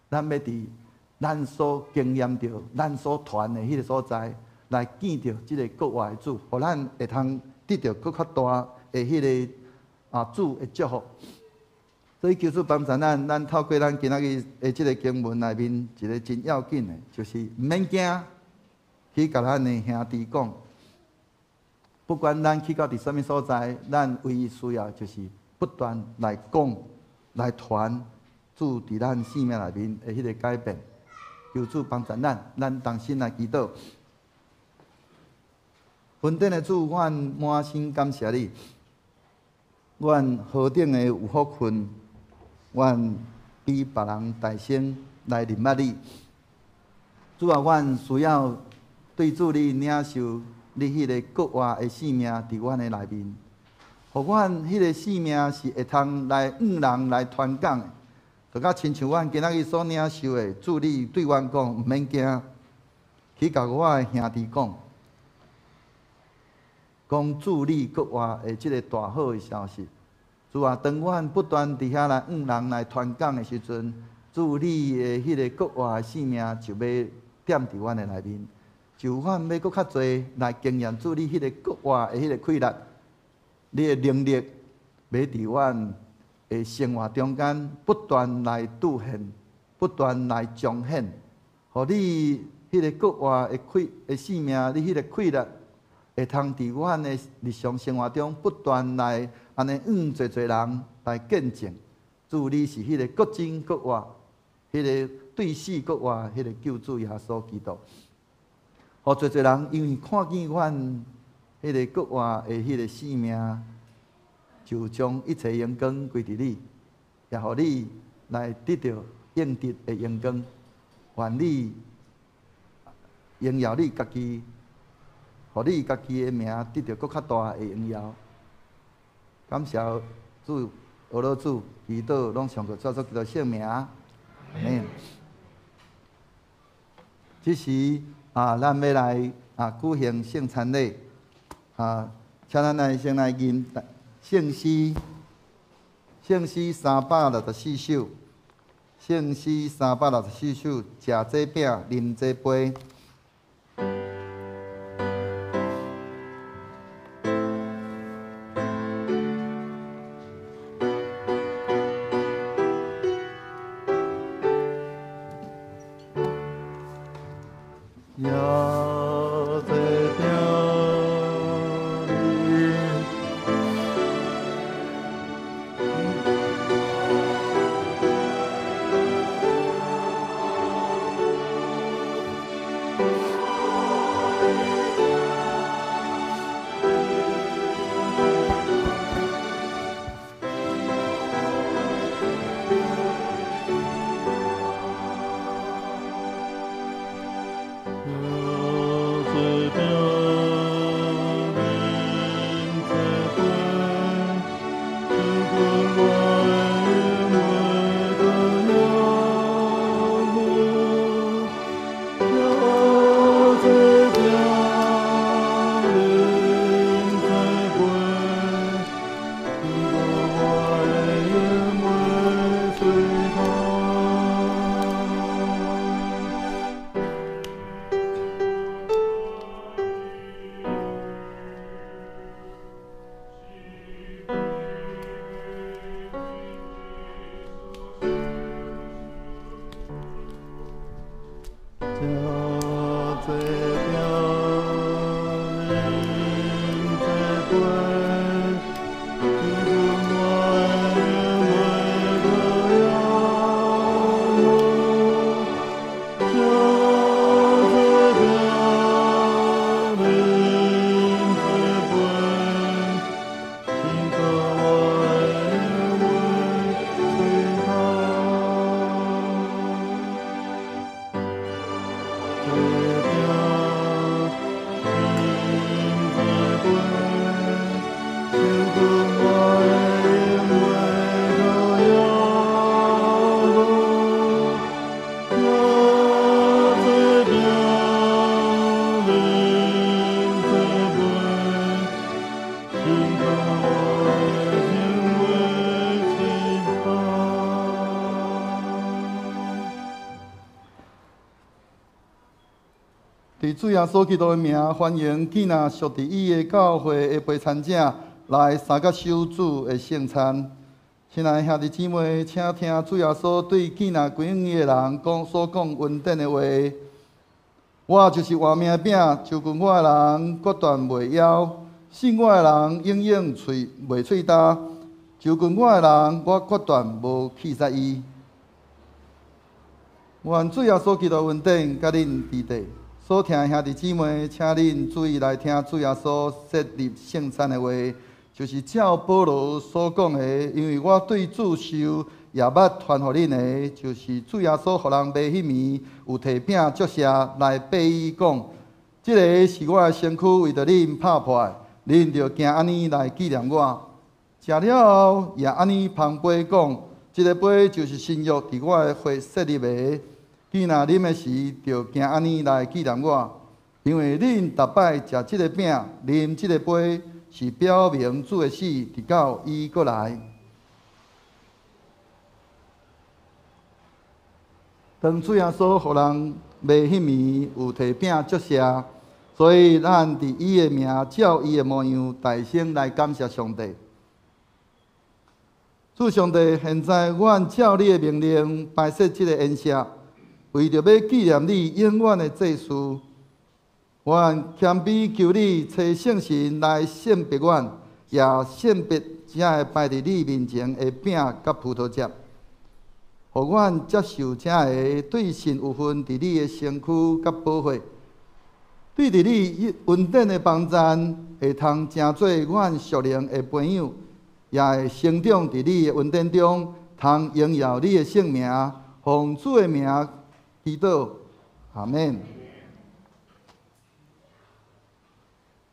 咱要伫咱所经验着、咱所传的迄个所在，来见着即个国外的主，互咱会通得到搁较大的迄个主的祝福。所以求主帮助咱透过咱今仔日的即个经文内面一个真要紧的，就是毋免惊，去甲咱的兄弟讲，不管咱去到伫什么所在，咱唯一需要就是不断来讲、来传主伫咱生命内面的迄个改变。求主帮助咱同心来祈祷。恩典的主，阮满心感谢你，阮何等的有福分。阮比别人大声来认捌你，主啊，阮需要对主你领受你迄个国外的生命伫阮的内面，互阮迄个生命是会通来向人来传讲的，就甲亲像阮今仔日所领受的，主你对阮讲，毋免惊，去甲我的兄弟讲主你国外的即个大好的消息。主啊，当阮不断伫遐来向人来传讲的时阵，主你的迄个国外的生命就要踮伫阮的内面，就阮要搁较侪来经验主你迄个国外的迄个快乐，你的能力要伫阮的生活中间不断来凸显，不断来彰显，互你迄个国外的生命，你迄个快乐会通伫阮的日常生活中不断来。安尼侪人来见证，主你是迄个国真国活，迄个对死国活，迄个救主耶稣基督。互侪人因为看见阮迄个国活的迄个生命，就将一切阳光归伫你，也互你来得到应得的阳光。愿你荣耀你家己，互你家己的名得到搁较大的荣耀。感谢主，俄罗主，祈祷拢上过叫做基督圣名。这时咱要来举行圣餐礼请咱来先来吟圣诗364首，圣诗364首，食这饼，啉这杯。伫主耶稣基督的名，欢迎记那属伫伊的教会的陪参者来参加守主的圣餐。亲爱的兄弟姊妹，请听主耶稣对记那归向伊的人所讲恩典的话。我就是活命饼，就近我的人决断袂枵，信我的人永远袂喙焦，就近我的人，我决断无弃杀伊。愿主耶稣基督恩典甲恁伫地。所听的兄弟姊妹，请恁注意来听主耶稣设立圣餐的话，就是照保罗所讲的，因为我对主受夜捌传互恁的，就是主耶稣互人卖迄暝有摕饼祝谢来背伊讲，即个是我的身躯为着恁拍破的，恁着行安尼来纪念我。食了后也安尼旁杯讲，即个杯就是新约伫我的血设立的。既然啉的时，就行安尼来纪念我，因为恁逐摆食即个饼、啉即个杯，是表明主的死，直到伊过来。当主耶稣互人卖迄暝有摕饼祝谢，所以咱伫伊的名，照伊的模样，大声来感谢上帝。主上帝，现在阮照你的命令摆设即个宴席。为着要纪念你永远的祭祀，愿谦卑求你找圣神来鉴别阮，也鉴别只会摆伫你面前的饼甲葡萄汁，互阮接受这个对神有份伫你的身躯甲保护，对伫你恩典的帮赞，会通成做阮属灵的朋友，也会成长伫你的恩典中，通荣耀你的圣名，奉主的名。祈祷，阿免。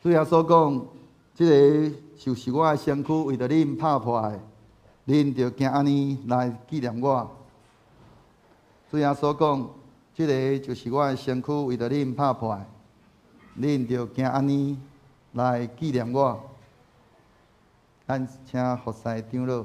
主耶稣讲，即个就是我的身躯，为着恁拍破的，恁着行安尼来纪念我。主耶稣讲，即个就是我的身躯，为着恁拍破的，恁着行安尼来纪念我。咱请服侍长老。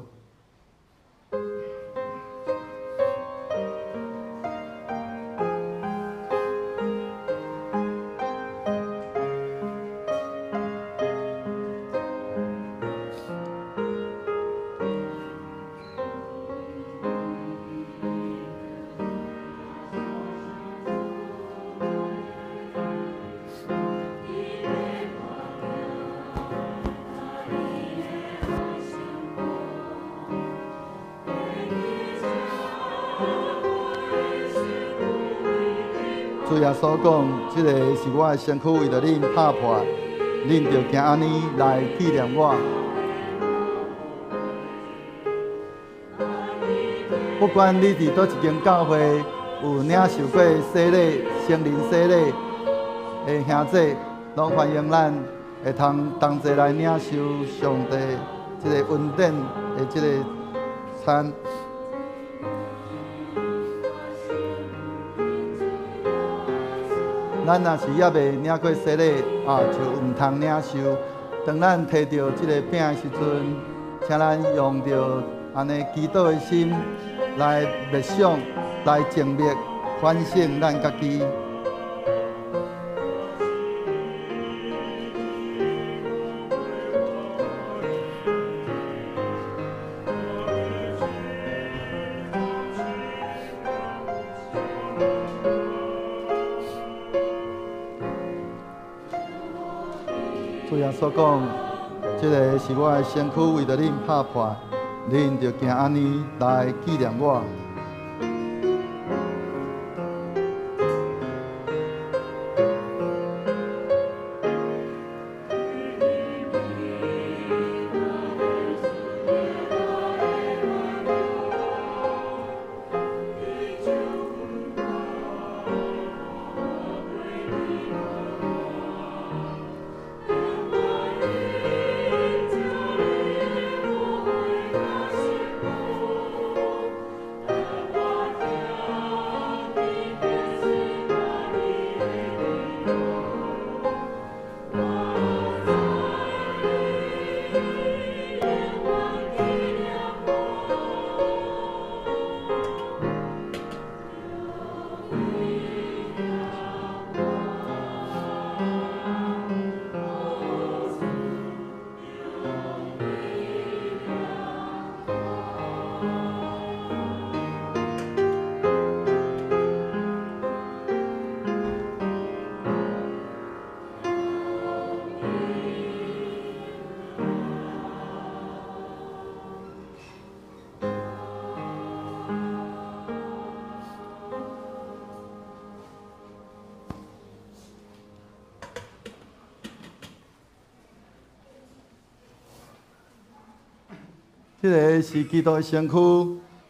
主耶稣讲，即个是我的身躯，为着恁拍破，恁着行安尼来纪念我。不管你伫倒一间教会有领受过洗礼、圣灵洗礼，的兄弟，拢欢迎咱会通同齐来领受上帝即个恩典的即个餐。咱若是还未领过洗礼就毋通领受。当咱摕到即个饼的时阵，请咱用着安尼祈祷的心来默想、来静默、反省咱家己。主耶稣讲，这个是我的身躯，为着恁拍破，恁就行安尼来纪念我。这个是基督的身躯，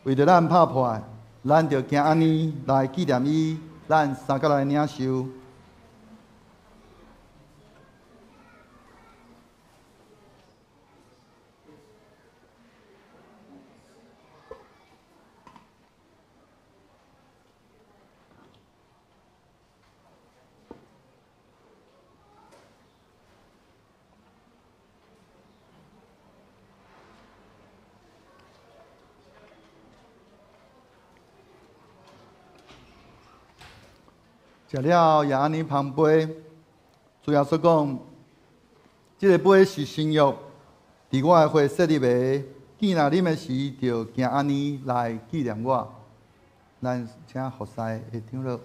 为着咱拍破，咱就行安尼来纪念伊，咱三个来领受。食了也安尼旁杯，主要说讲，这个杯是新约，伫我的血设立的，见若啉的时，就行安尼来纪念我。咱请服侍的长老。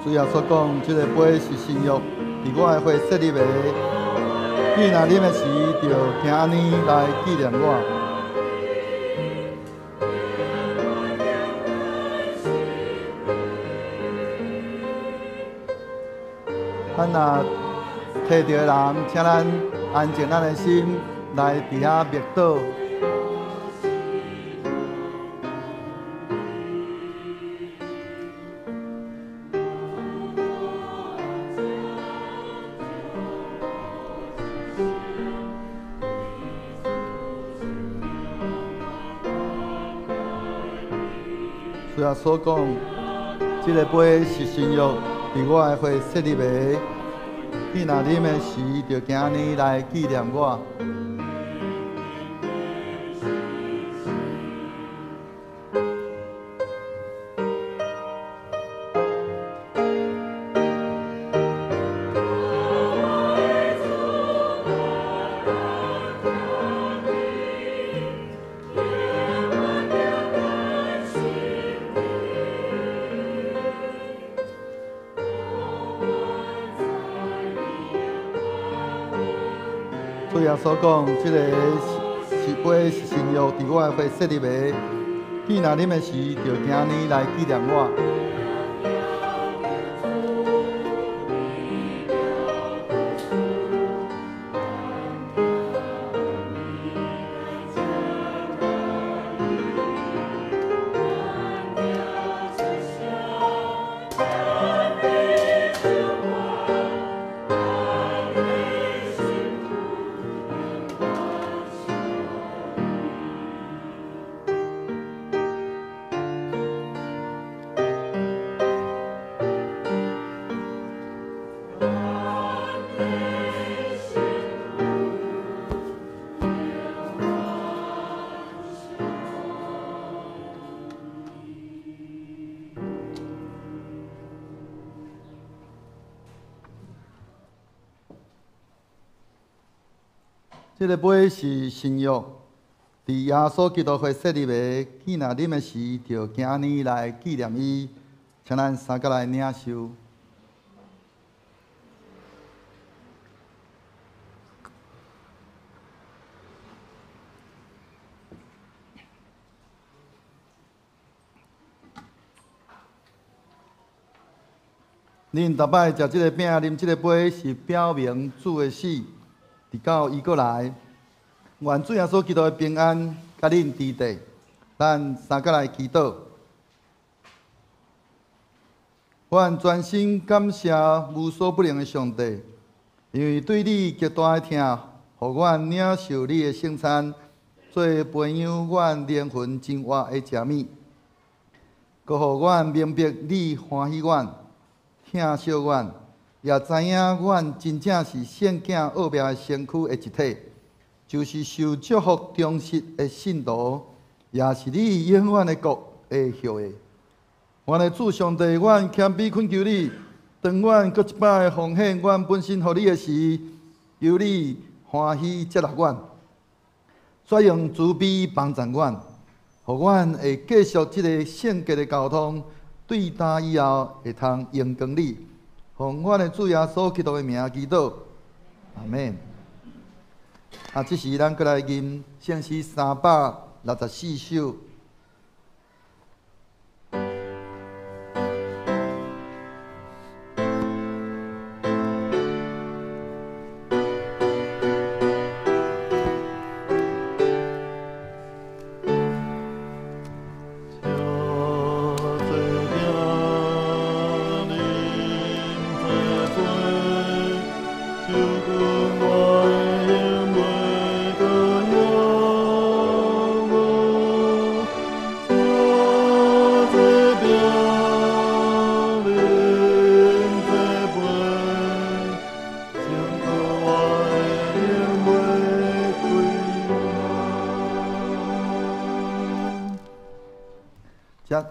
主要所讲，这个杯是新约，伫我的血设立的。见若啉的时，就行安尼来纪念我。咱若摕到的人，请咱安静咱的心，来伫遐默祷。主要所讲，这个杯是新约，伫我的血设立的。见若啉的时，就行安尼来纪念我。耶稣讲，这个是杯是新约，伫我的血设立的。记若啉的时，就今年来纪念我。这个杯是新约，伫耶稣基督会设立的，记若啉的时，就今年来纪念伊，请咱三个来领受。恁逐摆食即个饼、啉即个杯，是表明主的死。直到伊过来，愿主耶稣基督的平安甲恁伫地，咱三个来祈祷。愿全心感谢无所不能的上帝，因为对你极大的疼，互阮领受你的圣餐，做培养阮灵魂真活的食物，佮互阮明白你欢喜阮、疼惜阮。也知影，阮真正是圣经奥妙的身躯的一体，就是受祝福忠实的信徒，也是你永远的国的后裔。我的主上帝，阮谦卑恳求你，当阮搁一摆奉献阮本身予你的时，由你欢喜接纳阮，使用慈悲帮助阮，互阮会继续这个圣洁的交通，对答以后会通荣光你。奉我的主耶稣基督的名祈祷，阿门。这时咱过来吟圣诗364首。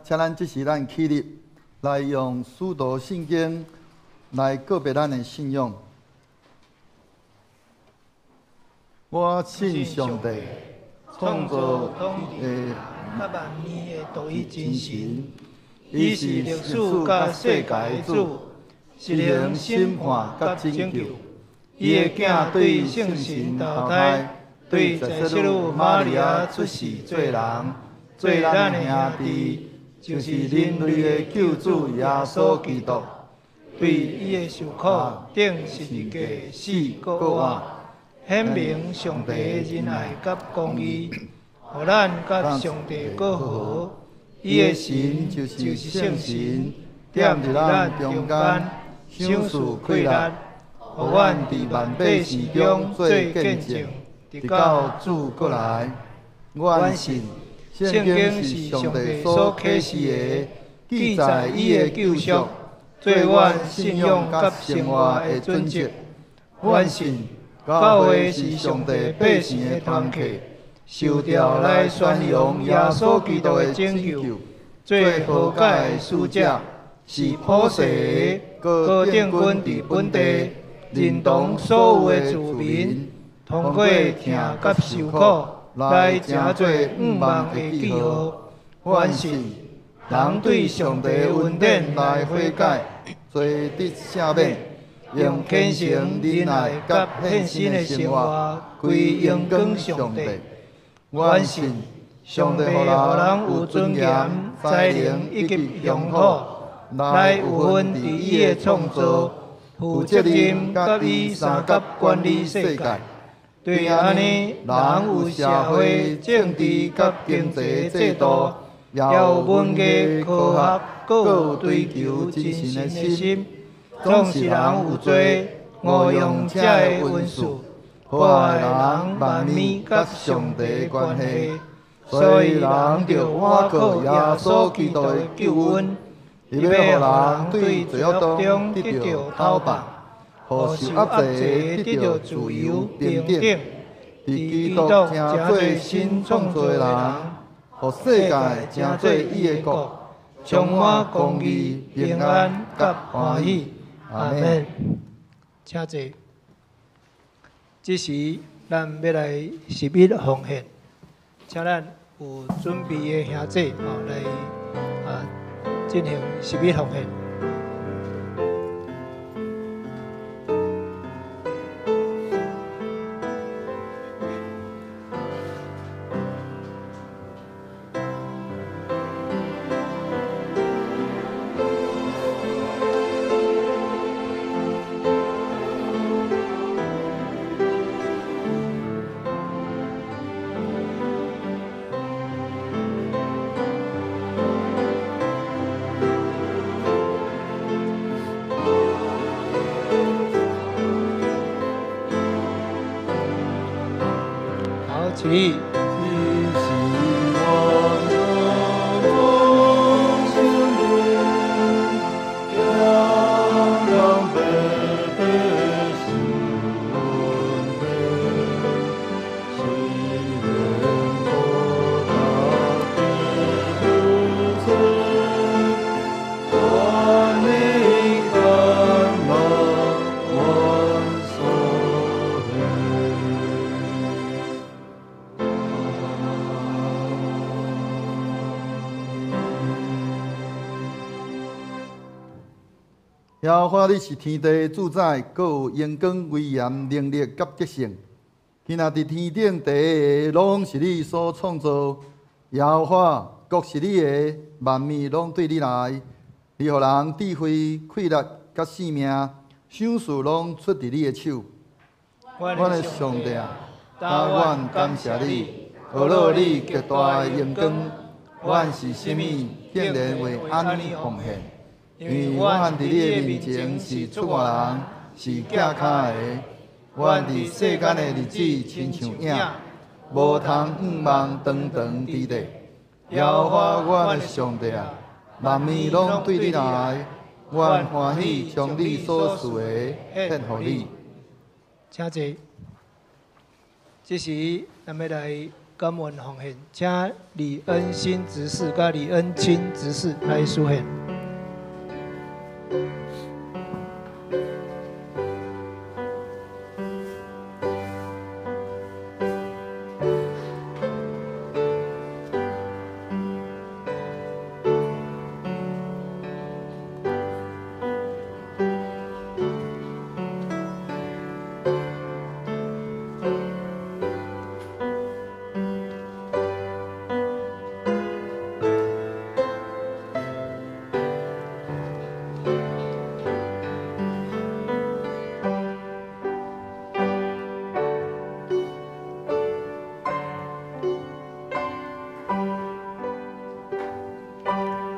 请咱这时咱起立，来用使徒圣经来告别咱的信仰。我信上帝，创造天地甲万物的独一真神，伊是历史甲世界的主，是能审判甲拯救。伊的囝对圣神投胎，对在世女玛利亚出世做人，做咱的兄弟。就是人类的救主耶稣基督，对伊的受苦顶十字架死搁活，显明上帝的仁爱甲公义，互咱甲上帝过好。伊的神就是圣神，踮伫咱中间，赏赐快乐，互阮伫万百事中做见证，直到主过来。阮信。圣经是上帝所启示的，记载伊的救赎，做阮信仰甲生活的准则。阮信教会是上帝百姓的团契，受召来宣扬耶稣基督的拯救，做和解的使者，是普世的高定君伫本地，认同所有的子民，通过疼甲受苦。来成做5万的记号，阮信人对上帝恩典来悔改，做得赦免，用虔诚仁爱甲献身的生活归荣光上帝。我信上帝互人有尊严、才能以及乡土，来有份伫伊的创造、负责任甲伊三甲管理世界。对安尼，人有社会、政治甲经济制度，也有文艺、科学，各有追求真神的心。总是人有罪，误用这个文书，破坏人万面甲上帝的关系。所以人着倚靠耶稣基督的救恩，伊要互人对罪恶中得到讨放，互受压制得到自由平等。伫基督成做新创造的人，互世界成做伊的国，充满公义、平安甲欢喜。阿门。请坐。这时咱要来11奉献，请咱有准备的兄弟来进行11奉献。起立。耶和华，你是天地主宰，各有荣光、威严、能力甲德性。今仔伫天顶地下，拢是你所创造。耶和华，国是你的，万物拢对你来。你互人智慧、快乐甲性命，想事拢出伫你的手。我的上帝啊，但愿感谢你，何乐你极大的荣光。阮是甚物，竟然为安尼奉献？因为阮伫你的面前是出外人，是假脚的。阮伫世间的日子亲像影，无通望长长之地。耶和华阮的上帝啊，万物拢对你来，阮欢喜将你所赐的献互你。请坐。这时，咱要来感恩奉献，请李恩新执事甲李恩清执事来书献。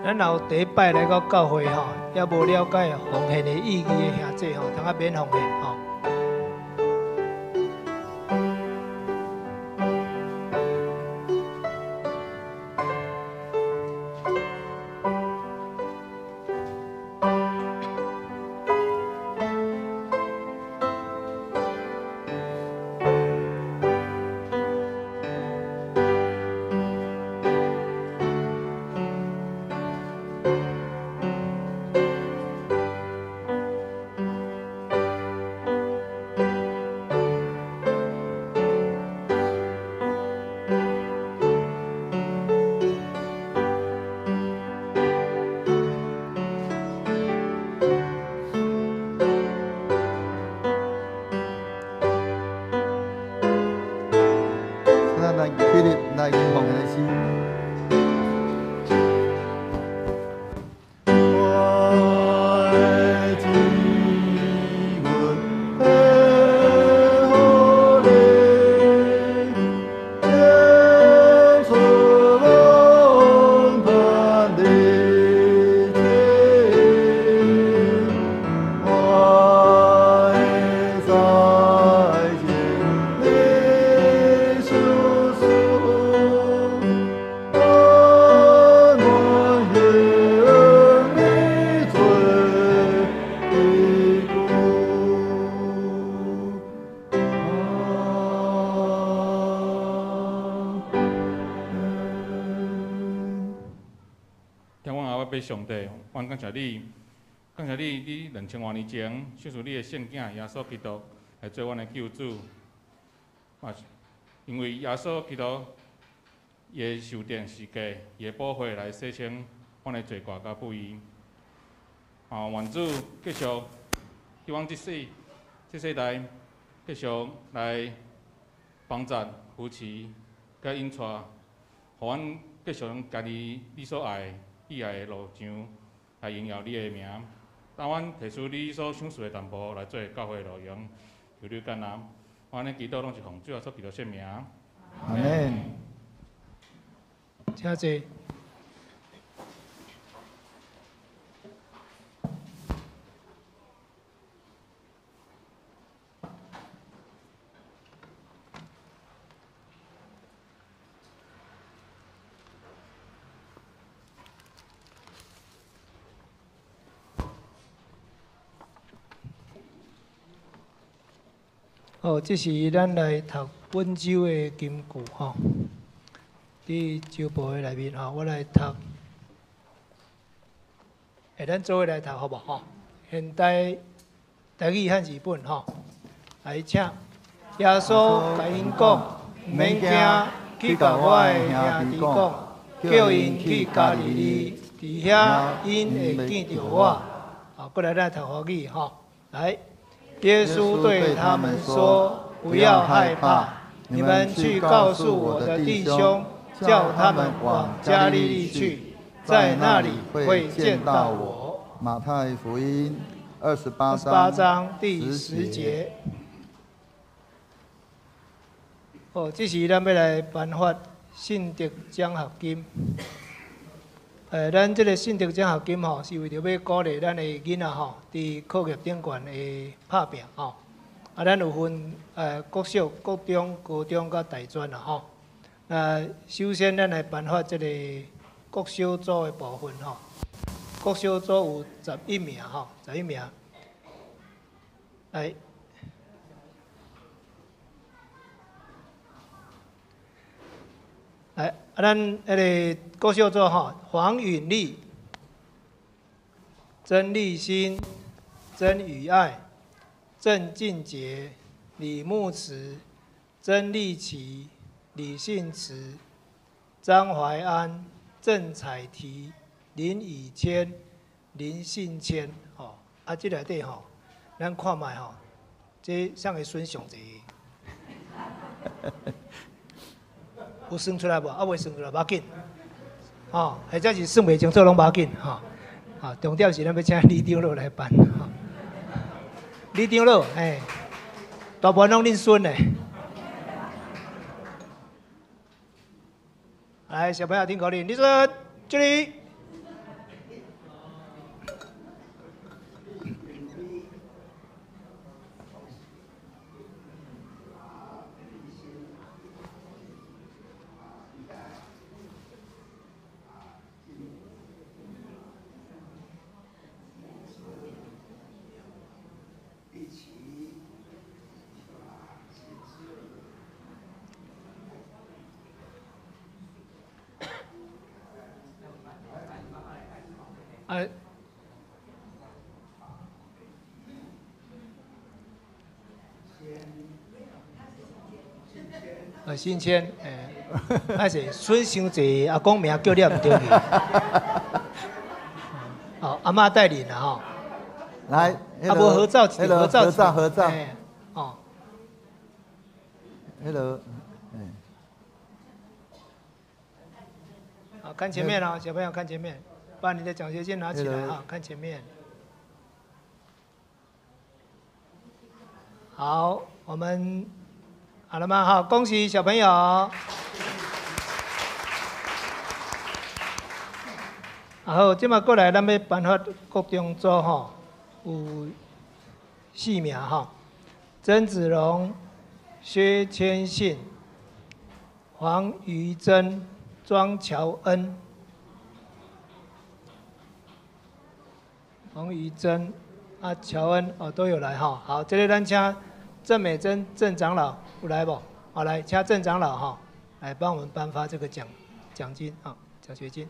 咱若有第一摆来到教会吼，也无了解奉献的意义的兄弟吼，通较免奉献吼。咱起立来迎奉的诗。上帝，阮感谢你，感谢你，你2000多年前赐出你的圣囝耶稣基督来做阮的救主。嘛，因为耶稣基督伊的受定是价，伊的宝血来洗清阮的罪过甲不义。愿主继续希望这世代继续来帮助扶持甲引带，互阮继续家己你所爱喜爱的路上来荣耀你的名。当阮提出你所想述的淡薄来做教会的路用，求你感恩。阮的祈祷拢是奉主耶稣基督圣名。阿门。请坐。哦，这是咱来读本周的金句吼。伫周报的内面吼，我来读，咱做伙来读好无吼？现代台语汉字本吼，来请耶稣甲因讲，毋免惊，去甲我的兄弟讲，叫因去加利利，伫遐因会见着我。好，过来咱读华语吼，来。耶稣对他们说：“不要害怕，你们去告诉我的弟兄，叫他们往加利利去，在那里会见到我。”马太福音28章第10节。哦，这是咱要来颁发信德奖学金。咱这个信德奖学金吼，是为着要鼓励咱的囡仔吼，伫课业顶悬会拍拼吼。咱有分国小、国中、高中甲大专啦吼。首先咱来颁发这个国小组的部分吼。国小组有11名吼，11名。来，咱迄个国小组吼，黄允丽、曾立新、曾宇爱、郑俊杰、李木慈、曾立奇、李信慈、张怀安、郑彩缇、林以谦、林信谦，吼，这内底吼，咱看卖吼，这谁会选上济？有算出来无？未算出来，无要紧。或者是算袂清楚，拢无要紧。重点是咱要请李长老来办。李长老，大部分拢恁孙嘞。来，小朋友听口令，立正，敬礼。新签，还是孙伤济，阿公名叫了唔对去。阿嬷带领啦吼。来，无合照，合照，合照。哦。迄落，好，看前面哦，小朋友看前面，把你的奖学金拿起来哈，看前面。好，我们好了吗？好，恭喜小朋友。然后即马过来，咱要颁发国中组吼，有4名吼，曾子龙、薛千信、黄瑜珍、庄乔恩、黄瑜珍啊，乔恩哦都有来哈。好，这里咱请郑美珍郑长老有来不？好，来请郑长老哈，来帮我们颁发这个奖金啊，奖学金。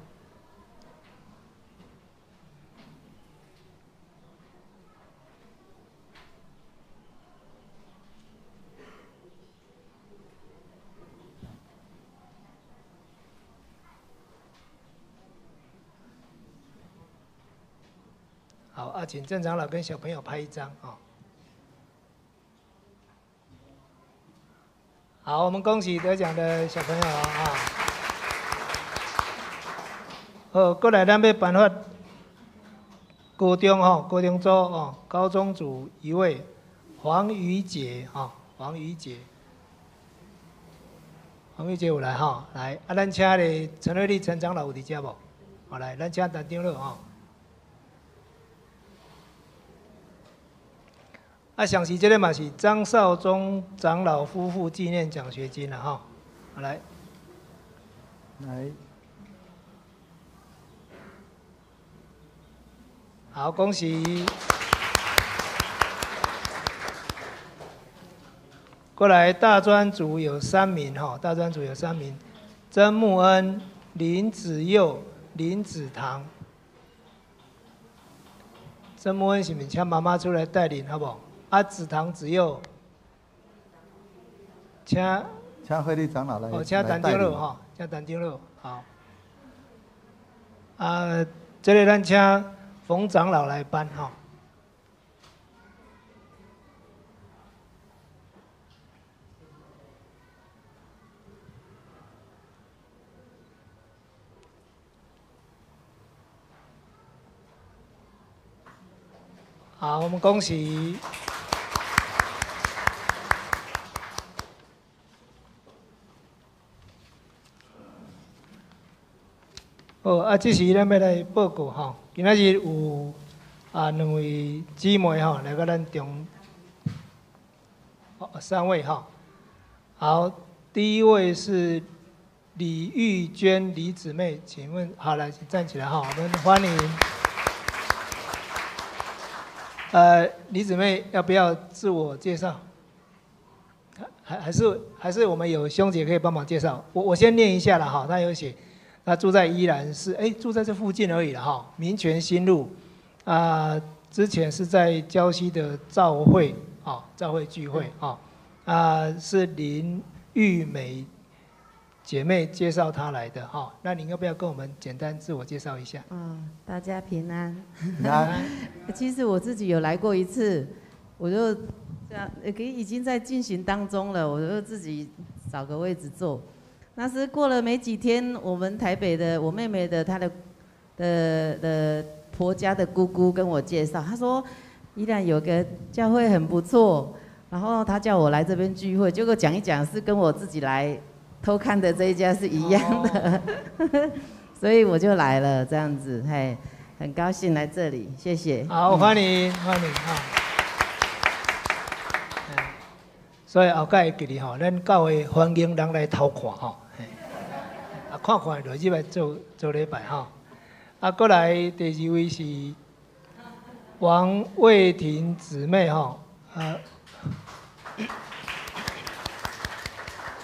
好啊，请郑长老跟小朋友拍一张啊。好，我们恭喜得奖的小朋友啊。好，过来咱要颁发高中组哦，高中组一位黄瑜杰啊，黄瑜杰有来哈，来啊，咱请咧陈瑞丽陈长老有伫遮无？好来，咱请单张了哈。啊，详细这个嘛是张少忠长老夫妇纪念奖学金了哈，好来，好，恭喜！过来大专组有3名哈，大专组有3名，曾木恩、林子佑、林子堂。曾木恩是咪请妈妈出来带领好不好？啊，子堂子佑，请慧丽长老来。哦，请陈长老哈，请陈长老好。啊，这里咱请冯长老来颁哈。好，我们恭喜。好，啊，这时咱要来报告吼，今仔日有2位姊妹吼来到咱中，3位哈。好，第一位是李玉娟李姊妹，请问好来，请站起来哈，我们欢迎。李姊妹要不要自我介绍？还是我们有兄姐可以帮忙介绍？我先念一下了哈，他有写。他住在宜兰市，住在这附近而已了哈。民权新路，之前是在礁溪的召会聚会是林玉美姐妹介绍她来的哈。那您要不要跟我们简单自我介绍一下？大家平安。平安。其实我自己有来过一次，我就这样，已经在进行当中了，我就自己找个位置坐。那是过了没几天，我们台北的我妹妹的她的婆家的姑姑跟我介绍，她说宜兰有个教会很不错，然后她叫我来这边聚会，结果讲一讲是跟我自己来偷看的这一家是一样的，所以我就来了这样子，很高兴来这里，谢谢。好，欢迎哈。所以后摆会记哩吼，咱教会欢迎人来偷看吼。看就入来做礼拜哈。过来第2位是王卫婷姊妹哈。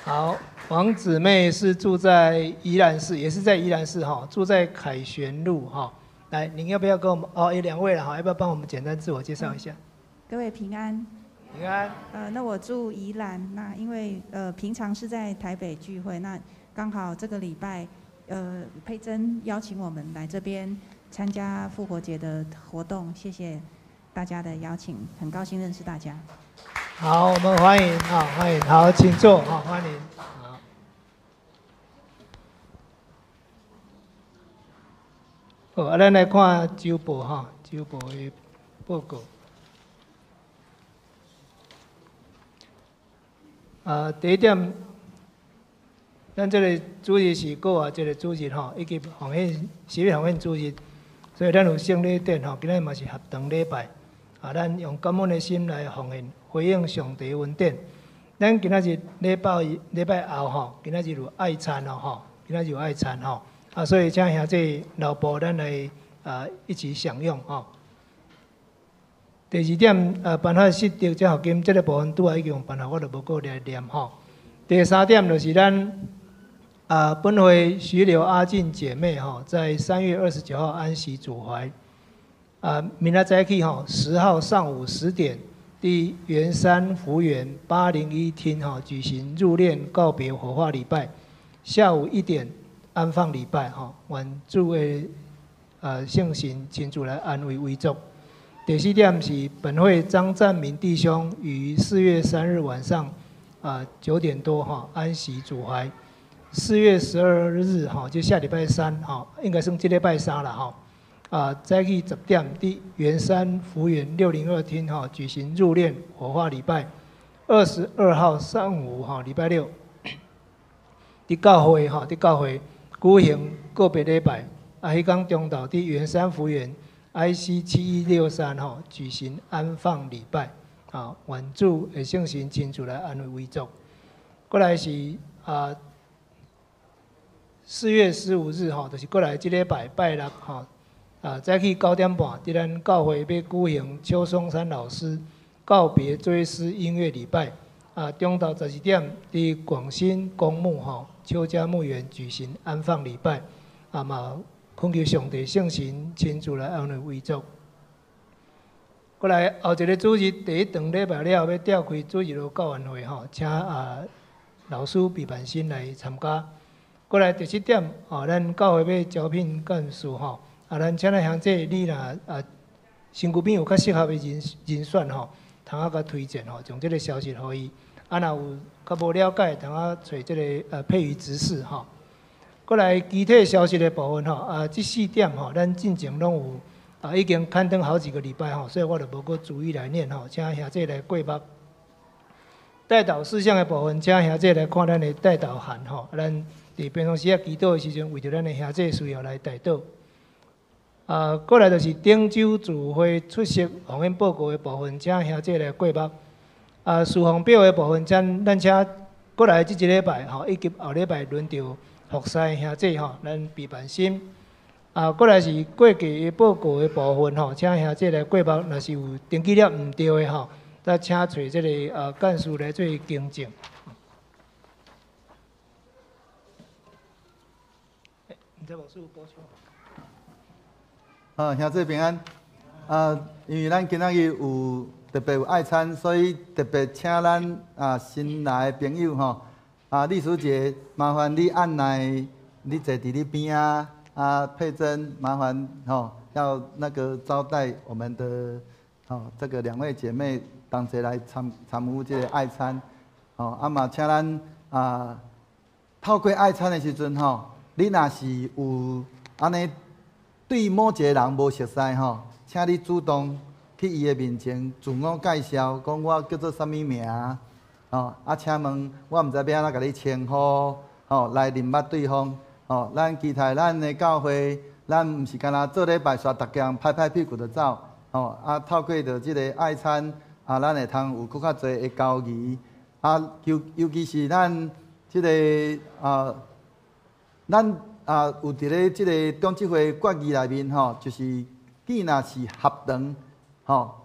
好，王姊妹是住在宜兰市，也是在宜兰市哈，住在凯旋路哈。来，您要不要跟我们有2位了哈，要不要帮我们简单自我介绍一下？各位平安。平安。那我住宜兰，那因为平常是在台北聚会，那刚好这个礼拜，佩珍邀请我们来这边参加复活节的活动，谢谢大家的邀请，很高兴认识大家。好，我们欢迎欢迎，好，请坐，好，欢迎，好。好，啊，咱来看周报哈，周报的报告。第一点，咱这个主日是国外这个主日吼，以及奉献十月奉献主日，所以咱有圣礼典吼，今日嘛是合堂礼拜。咱用感恩的心来奉献，回应上帝的恩典。咱今仔日礼拜后吼，今仔日有爱餐哦吼，今仔日有爱餐吼。所以请兄弟老婆咱来一起享用吼。第二点，办法失德这学金这个部分拄仔已经用办法，我就无过来念吼。第三点就是咱本会徐柳阿进姐妹吼，在3月29号安息主怀。明仔早起吼，10号上午10点，伫圆山福园801厅吼举行入殓告别火化礼拜，下午1点安放礼拜吼，愿诸位圣神亲自来安慰慰祝。第四点是本会张占明弟兄于4月3日晚上9点多哈安息主怀。4月12日哈就下礼拜3哈，应该算这礼拜3了哈。早起10点伫圆山福园602厅哈举行入殓火化礼拜。22号上午哈礼拜6，伫教会举行告别礼拜。迄天中昼伫圆山福园 IC7163吼举行安放礼拜，愿主的圣神亲自来安慰慰祝。过来是4月15日吼，就是过来即礼拜拜六吼，早起9点半，伫咱教会要举行邱松山老师告别追思音乐礼拜，中昼12点伫广新公墓吼邱家墓园举行安放礼拜，嘛。恳求上帝圣神亲自来安慰慰祝。过来后一个主日第一堂礼拜了，要召开主日教员会吼，请老师毕办新来参加。过来第7点，咱教会要招聘干事吼，咱请咱乡姐你若身躯边有较适合的人选吼，通甲推荐吼，将这个消息互伊。若有较无了解，通找这个配瑜执事吼。过来具体消息的部分吼，这4点吼，咱进前拢有已经刊登好几个礼拜吼，所以我就无搁逐一来念吼，请兄弟来过目。代祷事项的部分，请兄弟来看咱的代祷函吼，咱伫平常时祈祷的时阵，为着咱的兄弟需要来代祷。过来就是顶州聚会出席奉献报告的部分，请兄弟来过目。事项表的部分，咱请过来这一礼拜吼，以及后礼拜轮到。服侍兄弟吼，咱备办心。过来是过期报告的部分吼，请兄弟来过目。若是有登记了毋对的吼，再请找这个干事来做更正。唔知牧师有补充？兄弟平安。因为咱今仔日有特别有爱餐，所以特别请咱新来的朋友吼。丽淑姐，麻烦你按来，你坐伫你边啊。佩珍，麻烦要那个招待我们的这个2位姐妹，同齐来参与这个爱餐。嘛，请咱透过爱餐的时阵你若是有安尼对某一个人无熟悉请你主动去伊的面前自我介绍，讲我叫做啥物名。请问，我毋知要安怎甲你称呼，来认捌对方。咱期待咱的教会，咱毋是干那做礼拜煞，逐家拍拍屁股就走。透过着即个爱餐，咱会通有更较侪的交谊。尤其是咱即个咱有伫咧即个中执会决议内面就是既若是合堂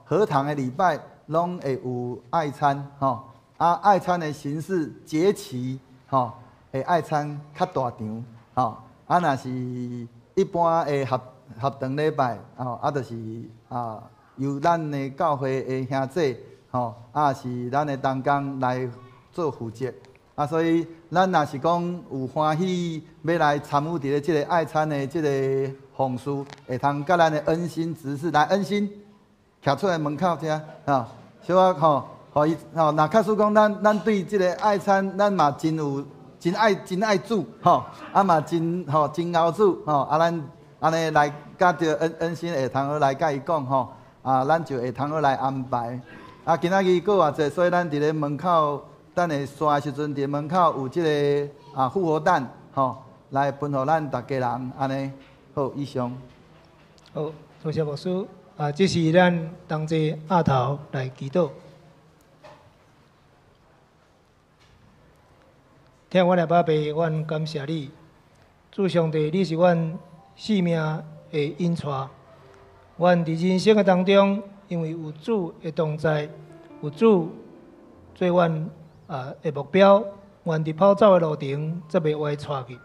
合堂的礼拜，拢会有爱餐爱餐的形式节期会爱餐较大场若是一般的合堂礼拜就是由咱的教会的兄弟是咱的同工来做负责所以咱若是讲有欢喜要来参与伫咧即个爱餐的即个奉事，会通甲咱的恩心执事来恩心徛出来门口遮小可互伊若假使讲咱对即个爱餐，咱嘛真爱主嘛真熬主咱安尼来甲着恩心会通好来甲伊讲吼，咱就会通好来安排。今仔日搁偌济，所以咱伫咧门口等下刷的时阵，伫门口有即个复活蛋吼，来分互咱大家人安尼。好，以上。好，多谢牧师。这是咱同齐压头来祈祷。听我的爸爸，阮感谢你，主上帝，你是阮生命的引带。阮伫人生的当中，因为有主的同在，有主做阮的目标，阮伫跑走的路程则袂歪错去。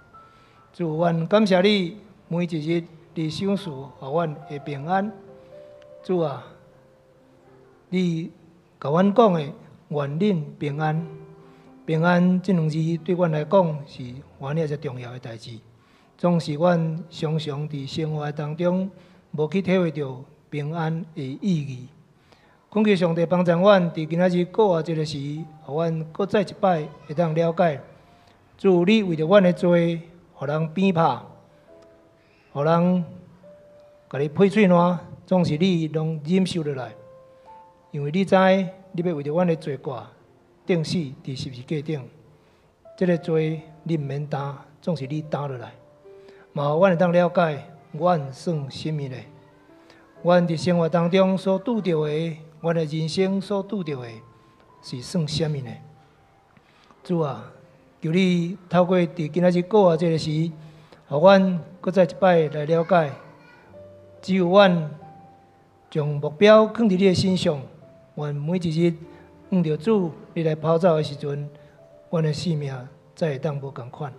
主，阮感谢你，每一日你赏赐互阮的平安。主啊，你甲阮讲的愿恁平安，平安这两字对阮来讲是原来最重要的代志。总是阮常常伫生活当中无去体会到平安的意义。恳求上帝帮助阮伫今仔日过活这个时，互阮搁再一摆会当了解。主，你为着阮的罪，互人鞭拍，互人甲你配喙烂。总是你拢忍受落来，因为你知你要为着阮的罪过，钉死伫十字架顶。这个罪你毋免担，总是你担落来。嘛，阮会当了解，阮算什么呢？阮伫生活当中所拄着的，阮的人生所拄着的，是算什么呢？主啊，求你透过伫今仔日过活这个时，互阮搁再一摆来了解，只有阮将目标放伫你的身上，愿每一日遇到主，你来跑走的时阵，阮的生命才会当无共款。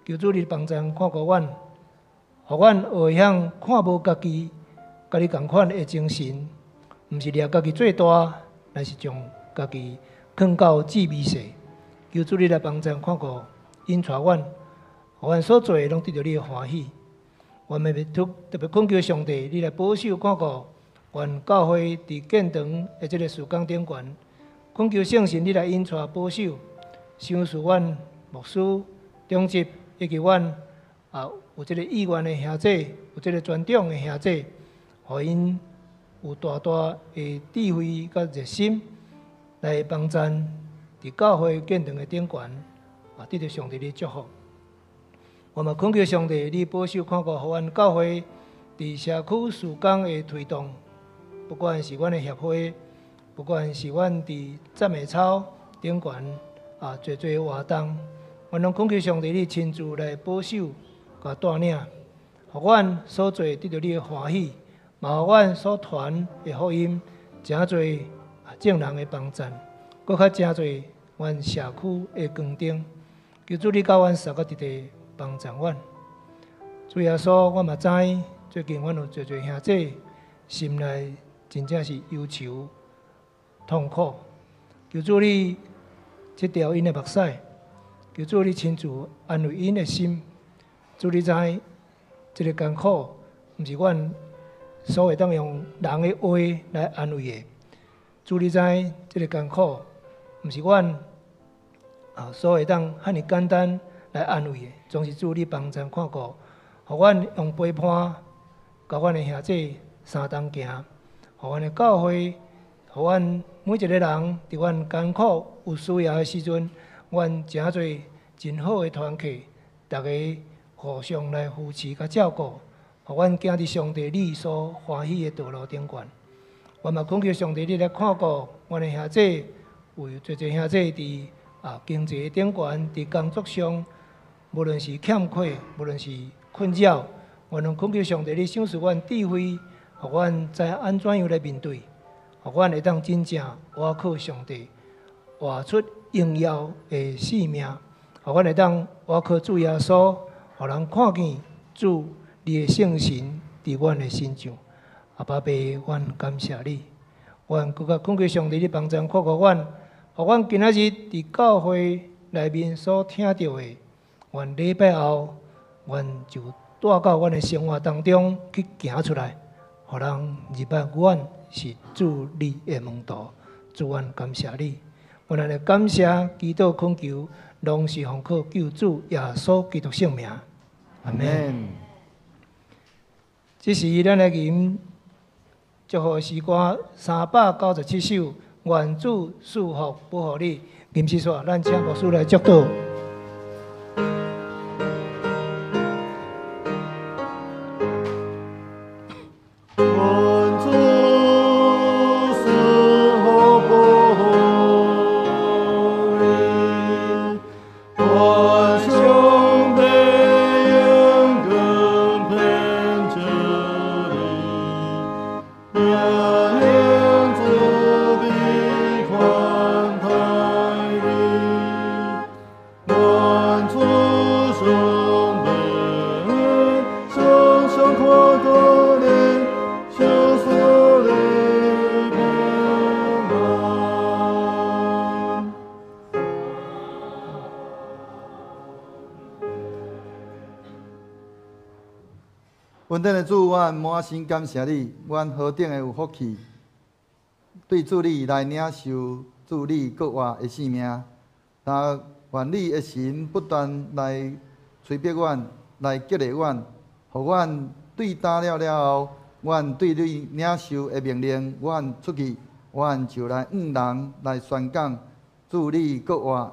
求主你帮助看顾阮，互阮会晓看无家己，甲你共款的精神，毋是掠家己最大，乃是将家己放到至微细。求主你来帮助看顾，引带阮，互阮所做的拢得到你的欢喜。阮们特别恳求上帝，你来保守看顾。愿教会伫建堂的这个事工顶悬，恳求圣神你来引带保守，赏赐阮牧师、长执以及阮有这个意愿的兄弟，有这个专长的兄弟，互因有大大的智慧甲热心，来帮助伫教会建堂的顶悬，得到上帝的祝福。我们恳求上帝，你保守看顾，互阮教会伫社区事工的推动。不管是阮的协会，不管是阮伫赞美操顶悬侪活动，阮拢恳求上帝你亲自来保守、甲带领，互阮所做得到你的欢喜，嘛互阮所传的福音，诚侪正人的帮助，搁较诚侪阮社区的光灯。求主你教阮三个直直帮助阮。主耶稣，我嘛知最近阮有侪兄弟心内。真正是忧愁、痛苦，求主你切掉因的目屎，求主你亲自安慰因的心。主你知，这个艰苦，毋是阮所会当用人的话来安慰的。主你知，这个艰苦，毋是阮所会当遐尼简单来安慰的。总是主你帮助看顾，互阮用陪伴，甲阮的兄弟相同行。互阮的教会，互阮每一个人，伫阮艰苦有需要的时阵，阮诚侪真好的团契，大家互相来扶持甲照顾，互阮行伫上帝你所欢喜的道路顶悬。我嘛恳求上帝你来看顾阮的兄弟，有侪兄弟伫经济顶悬，伫工作上，无论是欠缺，无论是困扰，我拢恳求上帝你赏赐阮智慧。互阮知安怎样来面对，互阮会当真正活靠上帝，活出荣耀的生命，互阮会当活靠主耶稣，互人看见主你的圣神伫阮的身上。爸爸，阮感谢你，阮更加恳求上帝你帮助看顾阮，互阮今仔日伫教会内面所听到的，阮礼拜后，阮就带到阮的生活当中去行出来。互人认捌阮是主你的门徒，主阮感谢你，阮来感谢、祈祷、恳求，拢是奉靠救主耶稣基督圣名，阿门。这是咱来吟祝福诗歌397首，愿主赐福保护你。吟诗煞，咱请牧师来祝祷。恩典的主，我满心感谢你，阮何等的有福气，对主你来领受主你国话的性命。但愿你的神不断来催逼阮，来激励阮，互阮对答了后，阮对你领受的命令，阮出去，阮就来人来宣讲主你国话，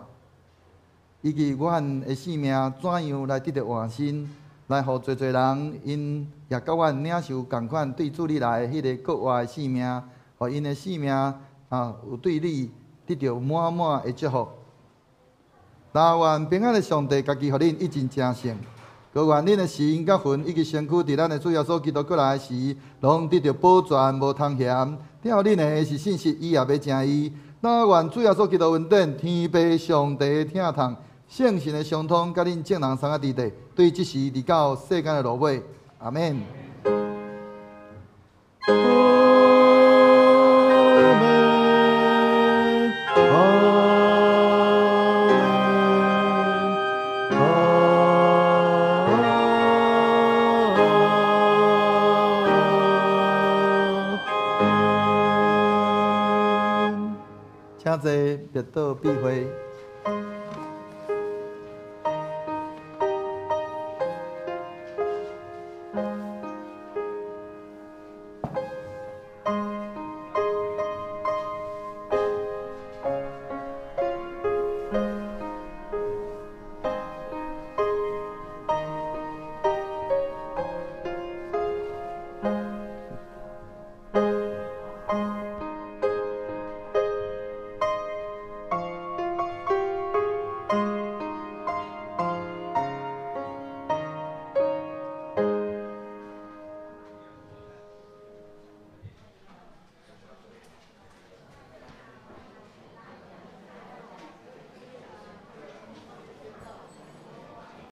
以及阮的性命怎样来得到换新。来，互侪人因也甲阮领受共款对主你来迄个国外的性命，互因的性命有对你得到满满的祝福。但愿平安的上帝家己互恁一尽正胜，高愿恁的心甲魂以及身躯伫咱的主耶稣基督过来时，拢得到保全无通嫌。了恁的是信息，伊也要正义。但愿主耶稣基督恩典，天父上帝的疼痛。圣神的相通，甲恁众人三个伫地，对即时伫到世间的落尾，阿免。请坐，别倒避讳。